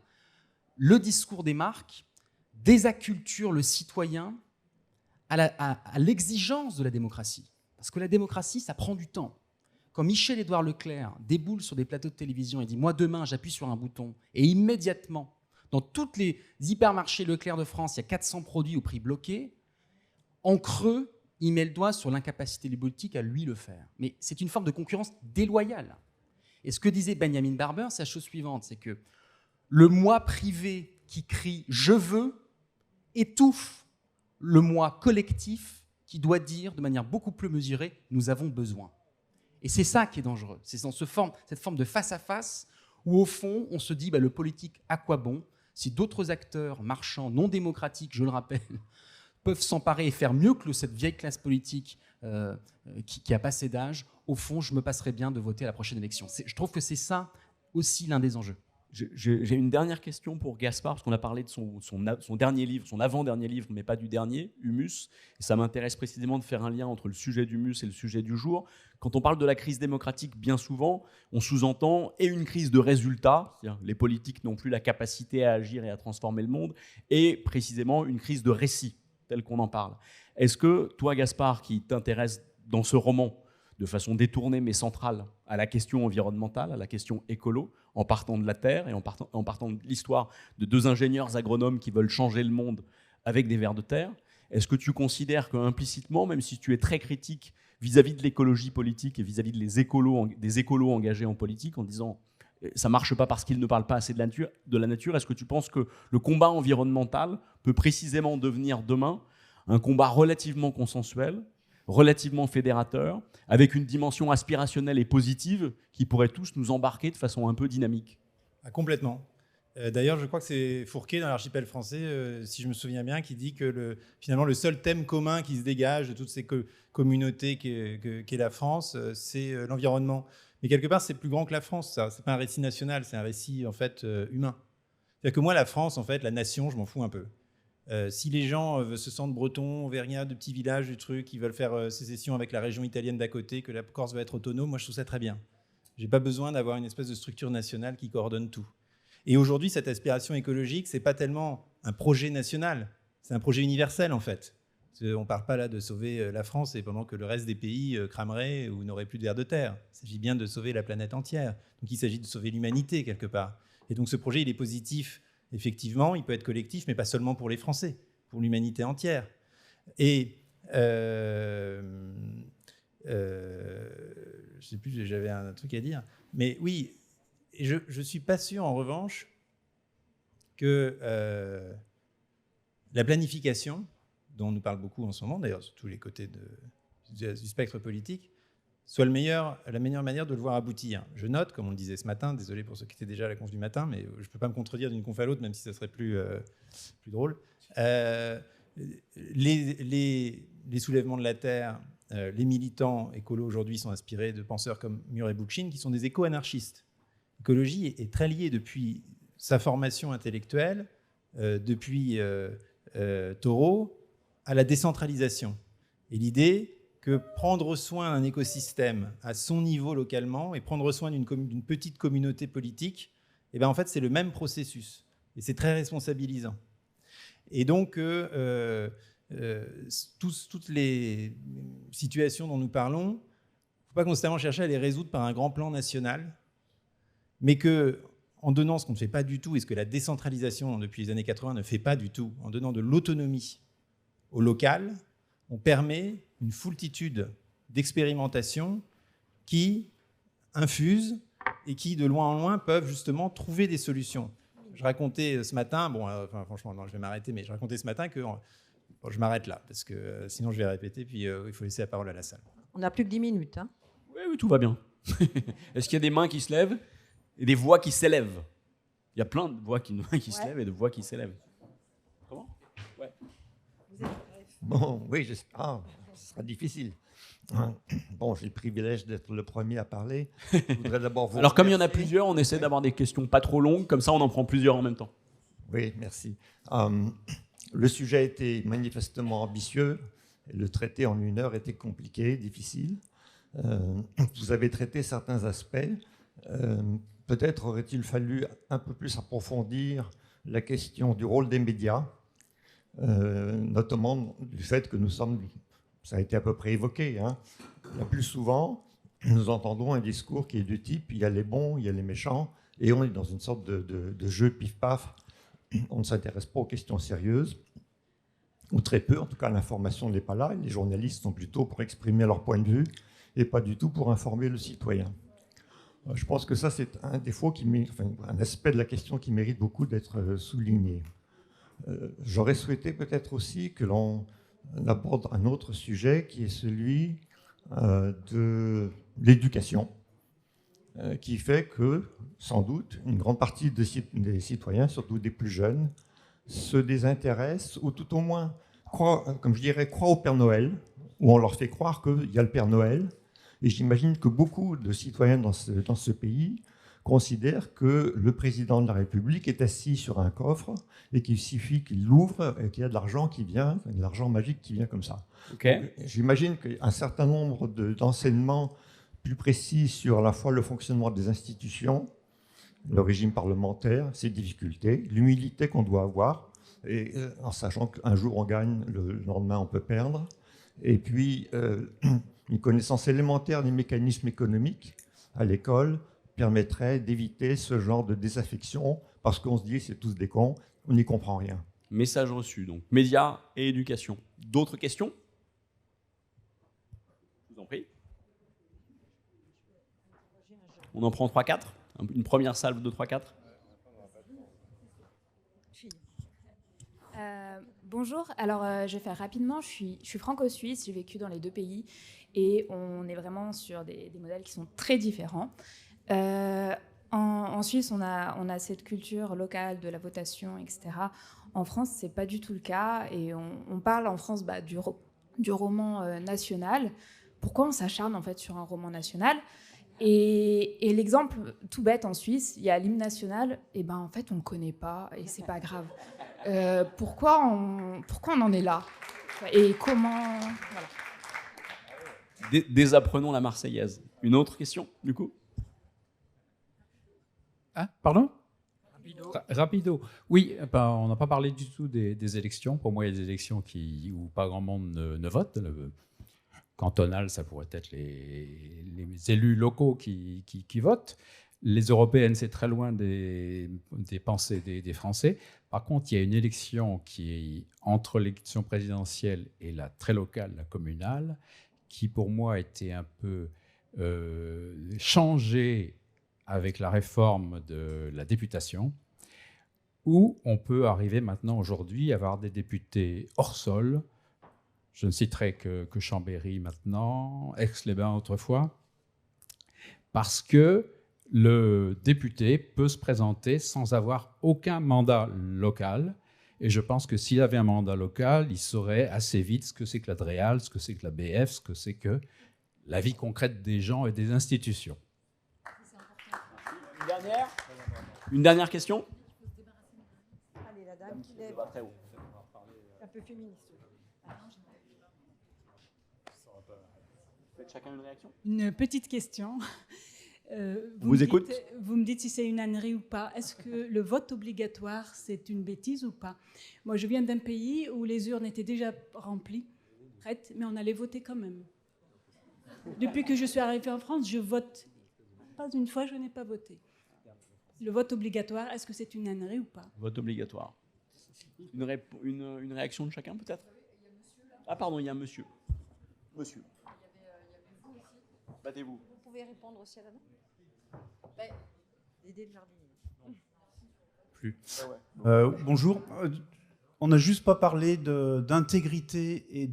le discours des marques désacculture le citoyen à l'exigence de la démocratie. Parce que la démocratie, ça prend du temps. Quand Michel-Édouard Leclerc déboule sur des plateaux de télévision et dit « Moi, demain, j'appuie sur un bouton » et immédiatement, dans tous les hypermarchés Leclerc de France, il y a 400 produits au prix bloqué. En creux, il met le doigt sur l'incapacité des politiques à lui le faire. Mais c'est une forme de concurrence déloyale. Et ce que disait Benjamin Barber, c'est la chose suivante, c'est que le moi privé qui crie « je veux » étouffe le moi collectif qui doit dire de manière beaucoup plus mesurée « nous avons besoin ». Et c'est ça qui est dangereux. C'est dans cette forme de face-à-face où, au fond, on se dit le politique, à quoi bon si d'autres acteurs marchands non démocratiques, je le rappelle, peuvent s'emparer et faire mieux que cette vieille classe politique qui a passé d'âge, au fond, je me passerais bien de voter à la prochaine élection. Je trouve que c'est ça aussi l'un des enjeux. J'ai une dernière question pour Gaspard, parce qu'on a parlé de son dernier livre, son avant-dernier livre, mais pas du dernier, Humus. Et ça m'intéresse précisément de faire un lien entre le sujet d'Humus et le sujet du jour. Quand on parle de la crise démocratique, bien souvent, on sous-entend et une crise de résultats, c'est-à-dire les politiques n'ont plus la capacité à agir et à transformer le monde, et précisément une crise de récit, tel qu'on en parle. Est-ce que toi, Gaspard, qui t'intéresse dans ce roman, de façon détournée mais centrale, à la question environnementale, à la question écolo, en partant de la Terre et en partant de l'histoire de 2 ingénieurs agronomes qui veulent changer le monde avec des vers de terre, est-ce que tu considères qu'implicitement, même si tu es très critique vis-à-vis de l'écologie politique et vis-à-vis des écolos engagés en politique, en disant ça ne marche pas parce qu'ils ne parlent pas assez de la nature, est-ce que tu penses que le combat environnemental peut précisément devenir demain un combat relativement consensuel, relativement fédérateur, avec une dimension aspirationnelle et positive qui pourrait tous nous embarquer de façon un peu dynamique? Complètement. D'ailleurs, je crois que c'est Fourquet dans l'archipel français, si je me souviens bien, qui dit que finalement le seul thème commun qui se dégage de toutes ces communautés qu'est la France, c'est l'environnement. Mais quelque part, c'est plus grand que la France, ça. C'est pas un récit national, c'est un récit en fait humain. C'est-à-dire que moi, la France, en fait, la nation, je m'en fous un peu. Si les gens se sentent bretons, auvergnats, de petits villages, du truc, ils veulent faire sécession avec la région italienne d'à côté, que la Corse va être autonome, moi je trouve ça très bien. J'ai pas besoin d'avoir une espèce de structure nationale qui coordonne tout. Et aujourd'hui, cette aspiration écologique, c'est pas tellement un projet national, c'est un projet universel en fait. On parle pas là de sauver la France et pendant que le reste des pays cramerait ou n'aurait plus de vers de terre. Il s'agit bien de sauver la planète entière. Donc il s'agit de sauver l'humanité quelque part. Et donc ce projet, il est positif. Effectivement, il peut être collectif, mais pas seulement pour les Français, pour l'humanité entière. Et je ne sais plus, j'avais un truc à dire. Mais oui, je ne suis pas sûr, en revanche, que la planification, dont on nous parle beaucoup en ce moment, d'ailleurs sur tous les côtés du spectre politique, soit la meilleure manière de le voir aboutir. Je note, comme on le disait ce matin, désolé pour ceux qui étaient déjà à la conf du matin, mais je ne peux pas me contredire d'une conf à l'autre, même si ça serait plus drôle. Les soulèvements de la Terre, les militants écolos aujourd'hui sont inspirés de penseurs comme Murray Bookchin, qui sont des éco-anarchistes. L'écologie est très liée depuis sa formation intellectuelle, depuis Thoreau, à la décentralisation. Et l'idée que prendre soin d'un écosystème à son niveau localement et prendre soin d'une petite communauté politique, eh ben en fait, c'est le même processus. Et c'est très responsabilisant. Et donc, toutes les situations dont nous parlons, il ne faut pas constamment chercher à les résoudre par un grand plan national, mais qu'en donnant ce qu'on ne fait pas du tout et ce que la décentralisation depuis les années 80 ne fait pas du tout, en donnant de l'autonomie au local, on permet une foultitude d'expérimentations qui infusent et qui, de loin en loin, peuvent justement trouver des solutions. Je racontais ce matin, franchement, non, je vais m'arrêter, mais je racontais ce matin que je m'arrête là, parce que sinon je vais répéter, puis il faut laisser la parole à la salle. On n'a plus que 10 minutes. Hein. Oui, tout va bien. Est-ce qu'il y a des mains qui se lèvent et des voix qui s'élèvent? Il y a plein de voix qui se lèvent et de voix qui s'élèvent. Comment? Ouais. Bon, oui, j'espère. Ce sera difficile. Bon, j'ai le privilège d'être le premier à parler. Je voudrais d'abord vous Alors, comme il y en a remercier. plusieurs, on essaie d'avoir des questions pas trop longues, comme ça on en prend plusieurs en même temps. Oui, merci. Le sujet était manifestement ambitieux. Et le traiter en 1 heure était compliqué, difficile. Vous avez traité certains aspects. Peut-être aurait-il fallu un peu plus approfondir la question du rôle des médias, notamment du fait que nous sommes, ça a été à peu près évoqué, hein, la plus souvent, nous entendons un discours qui est du type, il y a les bons, il y a les méchants, et on est dans une sorte de jeu pif-paf. On ne s'intéresse pas aux questions sérieuses, ou très peu, en tout cas l'information n'est pas là, et les journalistes sont plutôt pour exprimer leur point de vue, et pas du tout pour informer le citoyen. Je pense que ça, c'est un défaut, un aspect de la question qui mérite beaucoup d'être souligné. J'aurais souhaité peut-être aussi que l'on aborde un autre sujet qui est celui de l'éducation, qui fait que, sans doute, une grande partie des citoyens, surtout des plus jeunes, se désintéressent, ou tout au moins, croient au Père Noël, où on leur fait croire qu'il y a le Père Noël. Et j'imagine que beaucoup de citoyens dans ce pays considèrent que le président de la République est assis sur un coffre et qu'il suffit qu'il l'ouvre et qu'il y a de l'argent qui vient, de l'argent magique qui vient comme ça. Okay. J'imagine qu'un certain nombre d'enseignements plus précis sur à la fois le fonctionnement des institutions, le régime parlementaire, ses difficultés, l'humilité qu'on doit avoir, et en sachant qu'un jour on gagne, le lendemain on peut perdre, et puis une connaissance élémentaire des mécanismes économiques à l'école permettrait d'éviter ce genre de désaffection, parce qu'on se dit c'est tous des cons, on n'y comprend rien. Message reçu, donc médias et éducation. D'autres questions? Je vous en prie. On en prend 3-4? Une première salve de 3-4? Bonjour, alors je vais faire rapidement, je suis franco-suisse, j'ai vécu dans les 2 pays et on est vraiment sur des modèles qui sont très différents. En Suisse, on a cette culture locale de la votation, etc. En France, c'est pas du tout le cas et on parle en France du roman national. Pourquoi on s'acharne en fait sur un roman national? Et l'exemple tout bête en Suisse, il y a l'hymne national, et ben en fait on le connaît pas et c'est pas grave. Pourquoi on en est là? Et comment voilà. Désapprenons la Marseillaise. Une autre question, du coup? Ah, pardon? Rapido. Oui, on n'a pas parlé du tout des élections. Pour moi, il y a des élections où pas grand monde ne vote. Le cantonal, ça pourrait être les élus locaux qui votent. Les européennes, c'est très loin des pensées des Français. Par contre, il y a une élection qui est entre l'élection présidentielle et la très locale, la communale, qui pour moi a été un peu changée avec la réforme de la députation, où on peut arriver maintenant aujourd'hui à avoir des députés hors sol. Je ne citerai que Chambéry maintenant, Aix-les-Bains autrefois, parce que le député peut se présenter sans avoir aucun mandat local. Et je pense que s'il avait un mandat local, il saurait assez vite ce que c'est que la DREAL, ce que c'est que la BF, ce que c'est que la vie concrète des gens et des institutions. Une dernière question. Allez, la dame qui lève. Un peu féministe. Faites chacun une réaction. Une petite question. Vous écoute. Vous me dites si c'est une ânerie ou pas. Est-ce que le vote obligatoire, c'est une bêtise ou pas? Moi, je viens d'un pays où les urnes étaient déjà remplies, prêtes, mais on allait voter quand même. Depuis que je suis arrivée en France, je vote. Pas une fois, je n'ai pas voté. Le vote obligatoire, est-ce que c'est une ânerie ou pas? Vote obligatoire. Une réaction de chacun, peut-être? Ah, pardon, il y a un monsieur. Monsieur. Battez-vous. Vous pouvez répondre aussi à la dame. Aider le jardinier. Plus. Bonjour. On n'a juste pas parlé d'intégrité et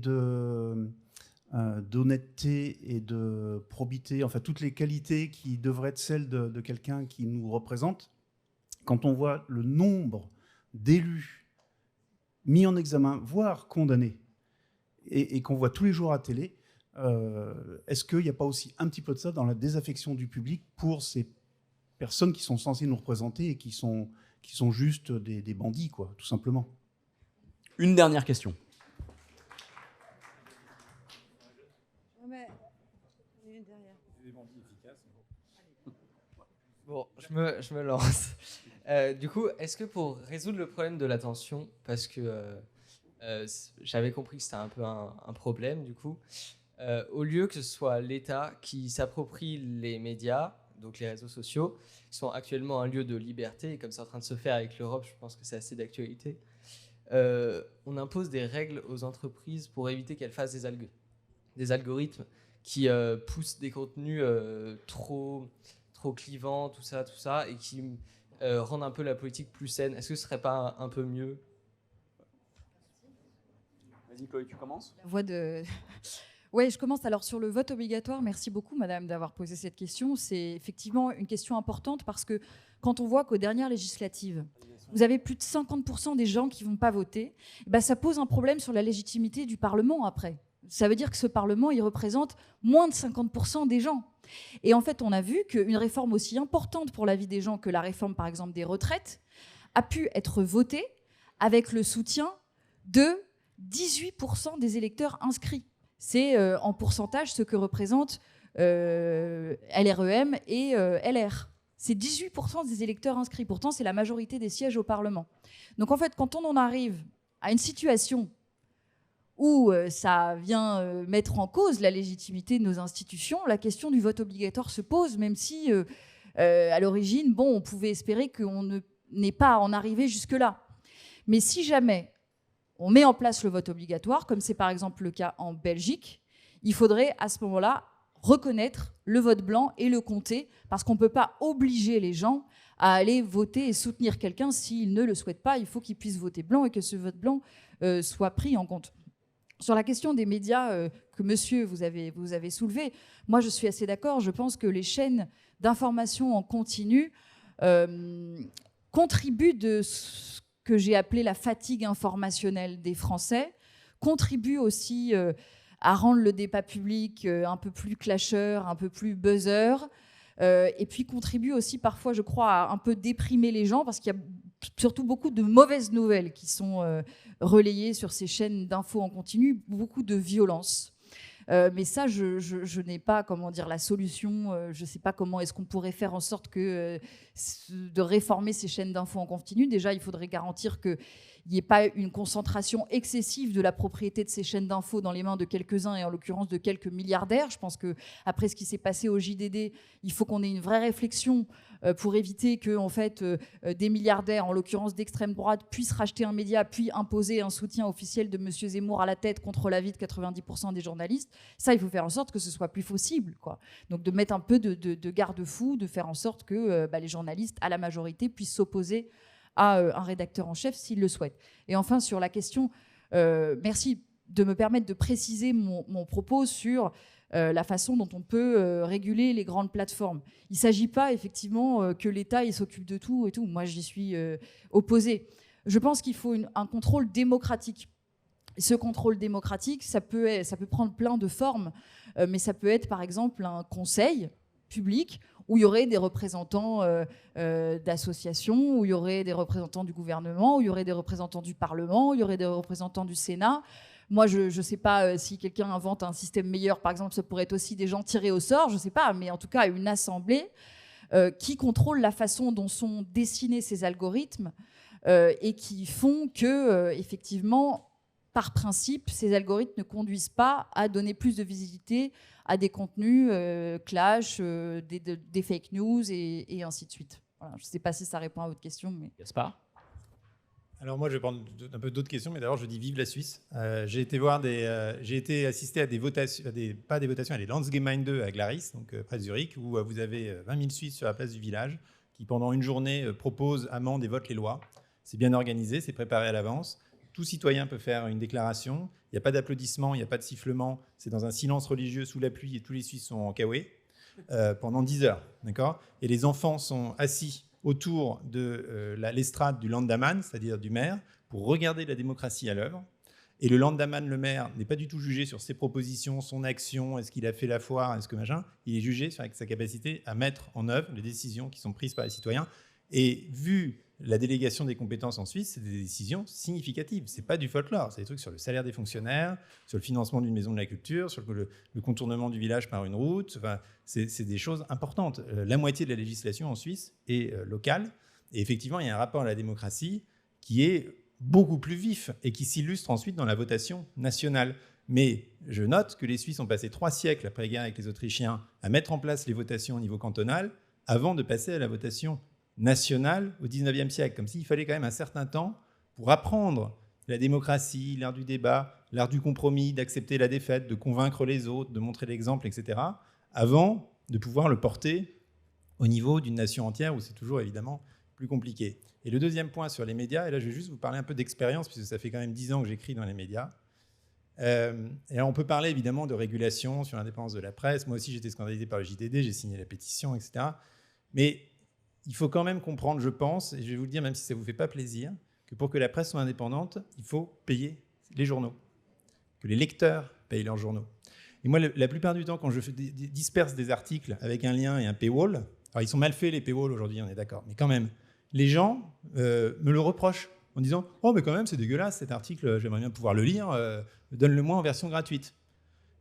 d'honnêteté et de probité, enfin toutes les qualités qui devraient être celles de quelqu'un qui nous représente. Quand on voit le nombre d'élus mis en examen, voire condamnés, et qu'on voit tous les jours à télé, est-ce qu'il n'y a pas aussi un petit peu de ça dans la désaffection du public pour ces personnes qui sont censées nous représenter et qui sont juste des bandits, quoi, tout simplement? Une dernière question. Bon, je me lance. Du coup, est-ce que pour résoudre le problème de l'attention, parce que j'avais compris que c'était un peu un problème, du coup, au lieu que ce soit l'État qui s'approprie les médias, donc les réseaux sociaux, qui sont actuellement un lieu de liberté, et comme c'est en train de se faire avec l'Europe, je pense que c'est assez d'actualité, on impose des règles aux entreprises pour éviter qu'elles fassent des algorithmes qui poussent des contenus trop clivants, tout ça, et qui rendent un peu la politique plus saine. Est-ce que ce serait pas un peu mieux? Vas-y Chloé, tu commences. La voix de... Oui, je commence. Alors sur le vote obligatoire, merci beaucoup madame d'avoir posé cette question. C'est effectivement une question importante parce que quand on voit qu'aux dernières législatives, vous avez plus de 50% des gens qui ne vont pas voter, ben ça pose un problème sur la légitimité du Parlement après. Ça veut dire que ce Parlement, il représente moins de 50% des gens. Et en fait, on a vu qu'une réforme aussi importante pour la vie des gens que la réforme, par exemple, des retraites, a pu être votée avec le soutien de 18% des électeurs inscrits. C'est en pourcentage ce que représentent LREM et LR. C'est 18% des électeurs inscrits. Pourtant, c'est la majorité des sièges au Parlement. Donc en fait, quand on en arrive à une situation où ça vient mettre en cause la légitimité de nos institutions, la question du vote obligatoire se pose, même si, à l'origine, on pouvait espérer qu'on n'ait pas à en arriver jusque-là. Mais si jamais on met en place le vote obligatoire, comme c'est par exemple le cas en Belgique, il faudrait à ce moment-là reconnaître le vote blanc et le compter, parce qu'on ne peut pas obliger les gens à aller voter et soutenir quelqu'un s'ils ne le souhaitent pas. Il faut qu'ils puissent voter blanc et que ce vote blanc soit pris en compte. Sur la question des médias que monsieur, vous avez soulevé, moi je suis assez d'accord. Je pense que les chaînes d'information en continu contribuent de ce que j'ai appelé la fatigue informationnelle des Français, contribuent aussi à rendre le débat public un peu plus clasheur, un peu plus buzzer, et puis contribuent aussi parfois, je crois, à un peu déprimer les gens, parce qu'il y a surtout beaucoup de mauvaises nouvelles qui sont relayées sur ces chaînes d'infos en continu, beaucoup de violence. Mais ça, je n'ai pas, la solution. Je ne sais pas comment est-ce qu'on pourrait faire en sorte de réformer ces chaînes d'infos en continu. Déjà, il faudrait garantir qu'il n'y ait pas une concentration excessive de la propriété de ces chaînes d'infos dans les mains de quelques-uns, et en l'occurrence de quelques milliardaires. Je pense qu'après ce qui s'est passé au JDD, il faut qu'on ait une vraie réflexion pour éviter que des milliardaires, en l'occurrence d'extrême droite, puissent racheter un média, puis imposer un soutien officiel de M. Zemmour à la tête contre l'avis de 90% des journalistes. Ça, il faut faire en sorte que ce soit plus possible, quoi. Donc de mettre un peu de garde-fou, de faire en sorte que les journalistes, à la majorité, puissent s'opposer à un rédacteur en chef s'il le souhaite. Et enfin, sur la question, merci de me permettre de préciser mon propos sur la façon dont on peut réguler les grandes plateformes. Il ne s'agit pas effectivement que l'État s'occupe de tout et tout. Moi, j'y suis opposée. Je pense qu'il faut un contrôle démocratique. Ce contrôle démocratique, ça peut prendre plein de formes, mais ça peut être par exemple un conseil public où il y aurait des représentants d'associations, où il y aurait des représentants du gouvernement, où il y aurait des représentants du Parlement, où il y aurait des représentants du Sénat. Moi, je ne sais pas si quelqu'un invente un système meilleur, par exemple, ça pourrait être aussi des gens tirés au sort, je ne sais pas, mais en tout cas une assemblée qui contrôle la façon dont sont dessinés ces algorithmes et qui font que, effectivement, par principe, ces algorithmes ne conduisent pas à donner plus de visibilité à des contenus clash, des fake news et ainsi de suite. Voilà, je ne sais pas si ça répond à votre question. Mais... Gaspard ? Alors moi, je vais prendre un peu d'autres questions, mais d'abord, je dis vive la Suisse. J'ai été assister à des votations, pas des votations, à des Landsgemeinde 2 à Glaris, donc près de Zurich, où vous avez 20 000 Suisses sur la place du village qui, pendant une journée, proposent, amendent et votent les lois. C'est bien organisé, c'est préparé à l'avance. Tout citoyen peut faire une déclaration. Il n'y a pas d'applaudissements, il n'y a pas de sifflements. C'est dans un silence religieux sous la pluie et tous les Suisses sont en kawé pendant 10 heures. D'accord ? Et les enfants sont assis autour de l'estrade du Landamman, c'est-à-dire du maire, pour regarder la démocratie à l'œuvre. Et le Landamman, le maire, n'est pas du tout jugé sur ses propositions, son action, est-ce qu'il a fait la foire, est-ce que machin. Il est jugé sur sa capacité à mettre en œuvre les décisions qui sont prises par les citoyens. Et vu la délégation des compétences en Suisse, c'est des décisions significatives. Ce n'est pas du folklore. C'est des trucs sur le salaire des fonctionnaires, sur le financement d'une maison de la culture, sur le contournement du village par une route. Enfin, c'est des choses importantes. La moitié de la législation en Suisse est locale. Et effectivement, il y a un rapport à la démocratie qui est beaucoup plus vif et qui s'illustre ensuite dans la votation nationale. Mais je note que les Suisses ont passé 3 siècles après la guerre avec les Autrichiens à mettre en place les votations au niveau cantonal avant de passer à la votation nationale au XIXe siècle, comme s'il fallait quand même un certain temps pour apprendre la démocratie, l'art du débat, l'art du compromis, d'accepter la défaite, de convaincre les autres, de montrer l'exemple, etc., avant de pouvoir le porter au niveau d'une nation entière où c'est toujours évidemment plus compliqué. Et le deuxième point sur les médias, et là je vais juste vous parler un peu d'expérience, puisque ça fait quand même 10 ans que j'écris dans les médias. Et là, on peut parler évidemment de régulation sur l'indépendance de la presse. Moi aussi j'étais scandalisé par le JDD, j'ai signé la pétition, etc. Mais il faut quand même comprendre, je pense, et je vais vous le dire même si ça ne vous fait pas plaisir, que pour que la presse soit indépendante, il faut payer les journaux, que les lecteurs payent leurs journaux. Et moi, la plupart du temps, quand je disperse des articles avec un lien et un paywall, alors ils sont mal faits les paywalls aujourd'hui, on est d'accord, mais quand même, les gens me le reprochent en disant « Oh, mais quand même, c'est dégueulasse cet article, j'aimerais bien pouvoir le lire, donne-le-moi en version gratuite ».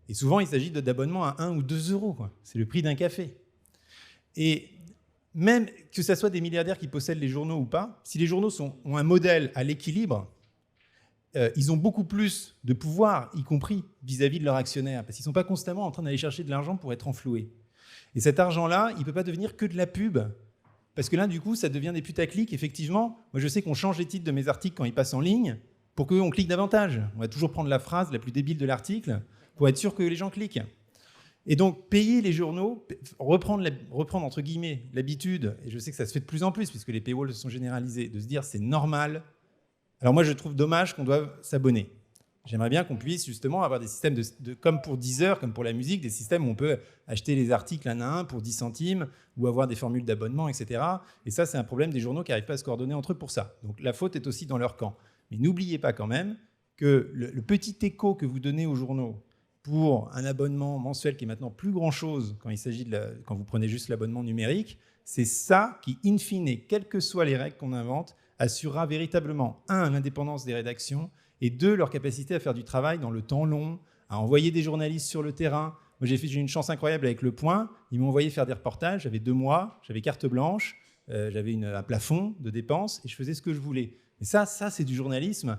Et souvent, il s'agit d'abonnements à 1 ou 2 euros, quoi. C'est le prix d'un café. Et même que ce soit des milliardaires qui possèdent les journaux ou pas, si les journaux ont un modèle à l'équilibre, ils ont beaucoup plus de pouvoir, y compris vis-à-vis de leurs actionnaires, parce qu'ils ne sont pas constamment en train d'aller chercher de l'argent pour être enfloués. Et cet argent-là, il ne peut pas devenir que de la pub, parce que là, du coup, ça devient des putaclics. Effectivement, moi, je sais qu'on change les titres de mes articles quand ils passent en ligne pour qu'on clique davantage. On va toujours prendre la phrase la plus débile de l'article pour être sûr que les gens cliquent. Et donc, payer les journaux, reprendre entre guillemets l'habitude, et je sais que ça se fait de plus en plus, puisque les paywalls sont généralisés, de se dire c'est normal. Alors moi, je trouve dommage qu'on doive s'abonner. J'aimerais bien qu'on puisse justement avoir des systèmes, comme pour Deezer, comme pour la musique, des systèmes où on peut acheter les articles un à un pour 10 centimes, ou avoir des formules d'abonnement, etc. Et ça, c'est un problème des journaux qui n'arrivent pas à se coordonner entre eux pour ça. Donc la faute est aussi dans leur camp. Mais n'oubliez pas quand même que le petit écho que vous donnez aux journaux pour un abonnement mensuel qui est maintenant plus grand-chose quand vous prenez juste l'abonnement numérique, c'est ça qui, in fine, quelles que soient les règles qu'on invente, assurera véritablement, 1, l'indépendance des rédactions, et 2, leur capacité à faire du travail dans le temps long, à envoyer des journalistes sur le terrain. Moi, j'ai eu une chance incroyable avec Le Point. Ils m'ont envoyé faire des reportages. J'avais 2 mois, j'avais carte blanche, j'avais un plafond de dépenses et je faisais ce que je voulais. Et ça c'est du journalisme.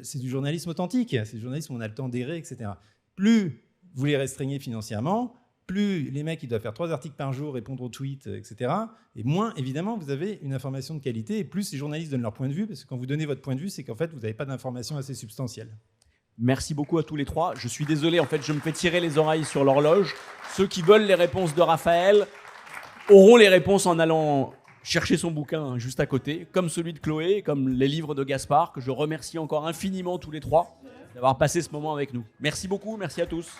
C'est du journalisme authentique. C'est du journalisme où on a le temps d'errer, etc. Plus vous les restreignez financièrement, plus les mecs ils doivent faire 3 articles par jour, répondre aux tweets, etc. Et moins, évidemment, vous avez une information de qualité. Et plus les journalistes donnent leur point de vue, parce que quand vous donnez votre point de vue, c'est qu'en fait, vous n'avez pas d'informations assez substantielles. Merci beaucoup à tous les 3. Je suis désolé, en fait, je me fais tirer les oreilles sur l'horloge. Ceux qui veulent les réponses de Raphaël auront les réponses en allant chercher son bouquin juste à côté, comme celui de Chloé, comme les livres de Gaspard, que je remercie encore infiniment tous les trois d'avoir passé ce moment avec nous. Merci beaucoup, merci à tous.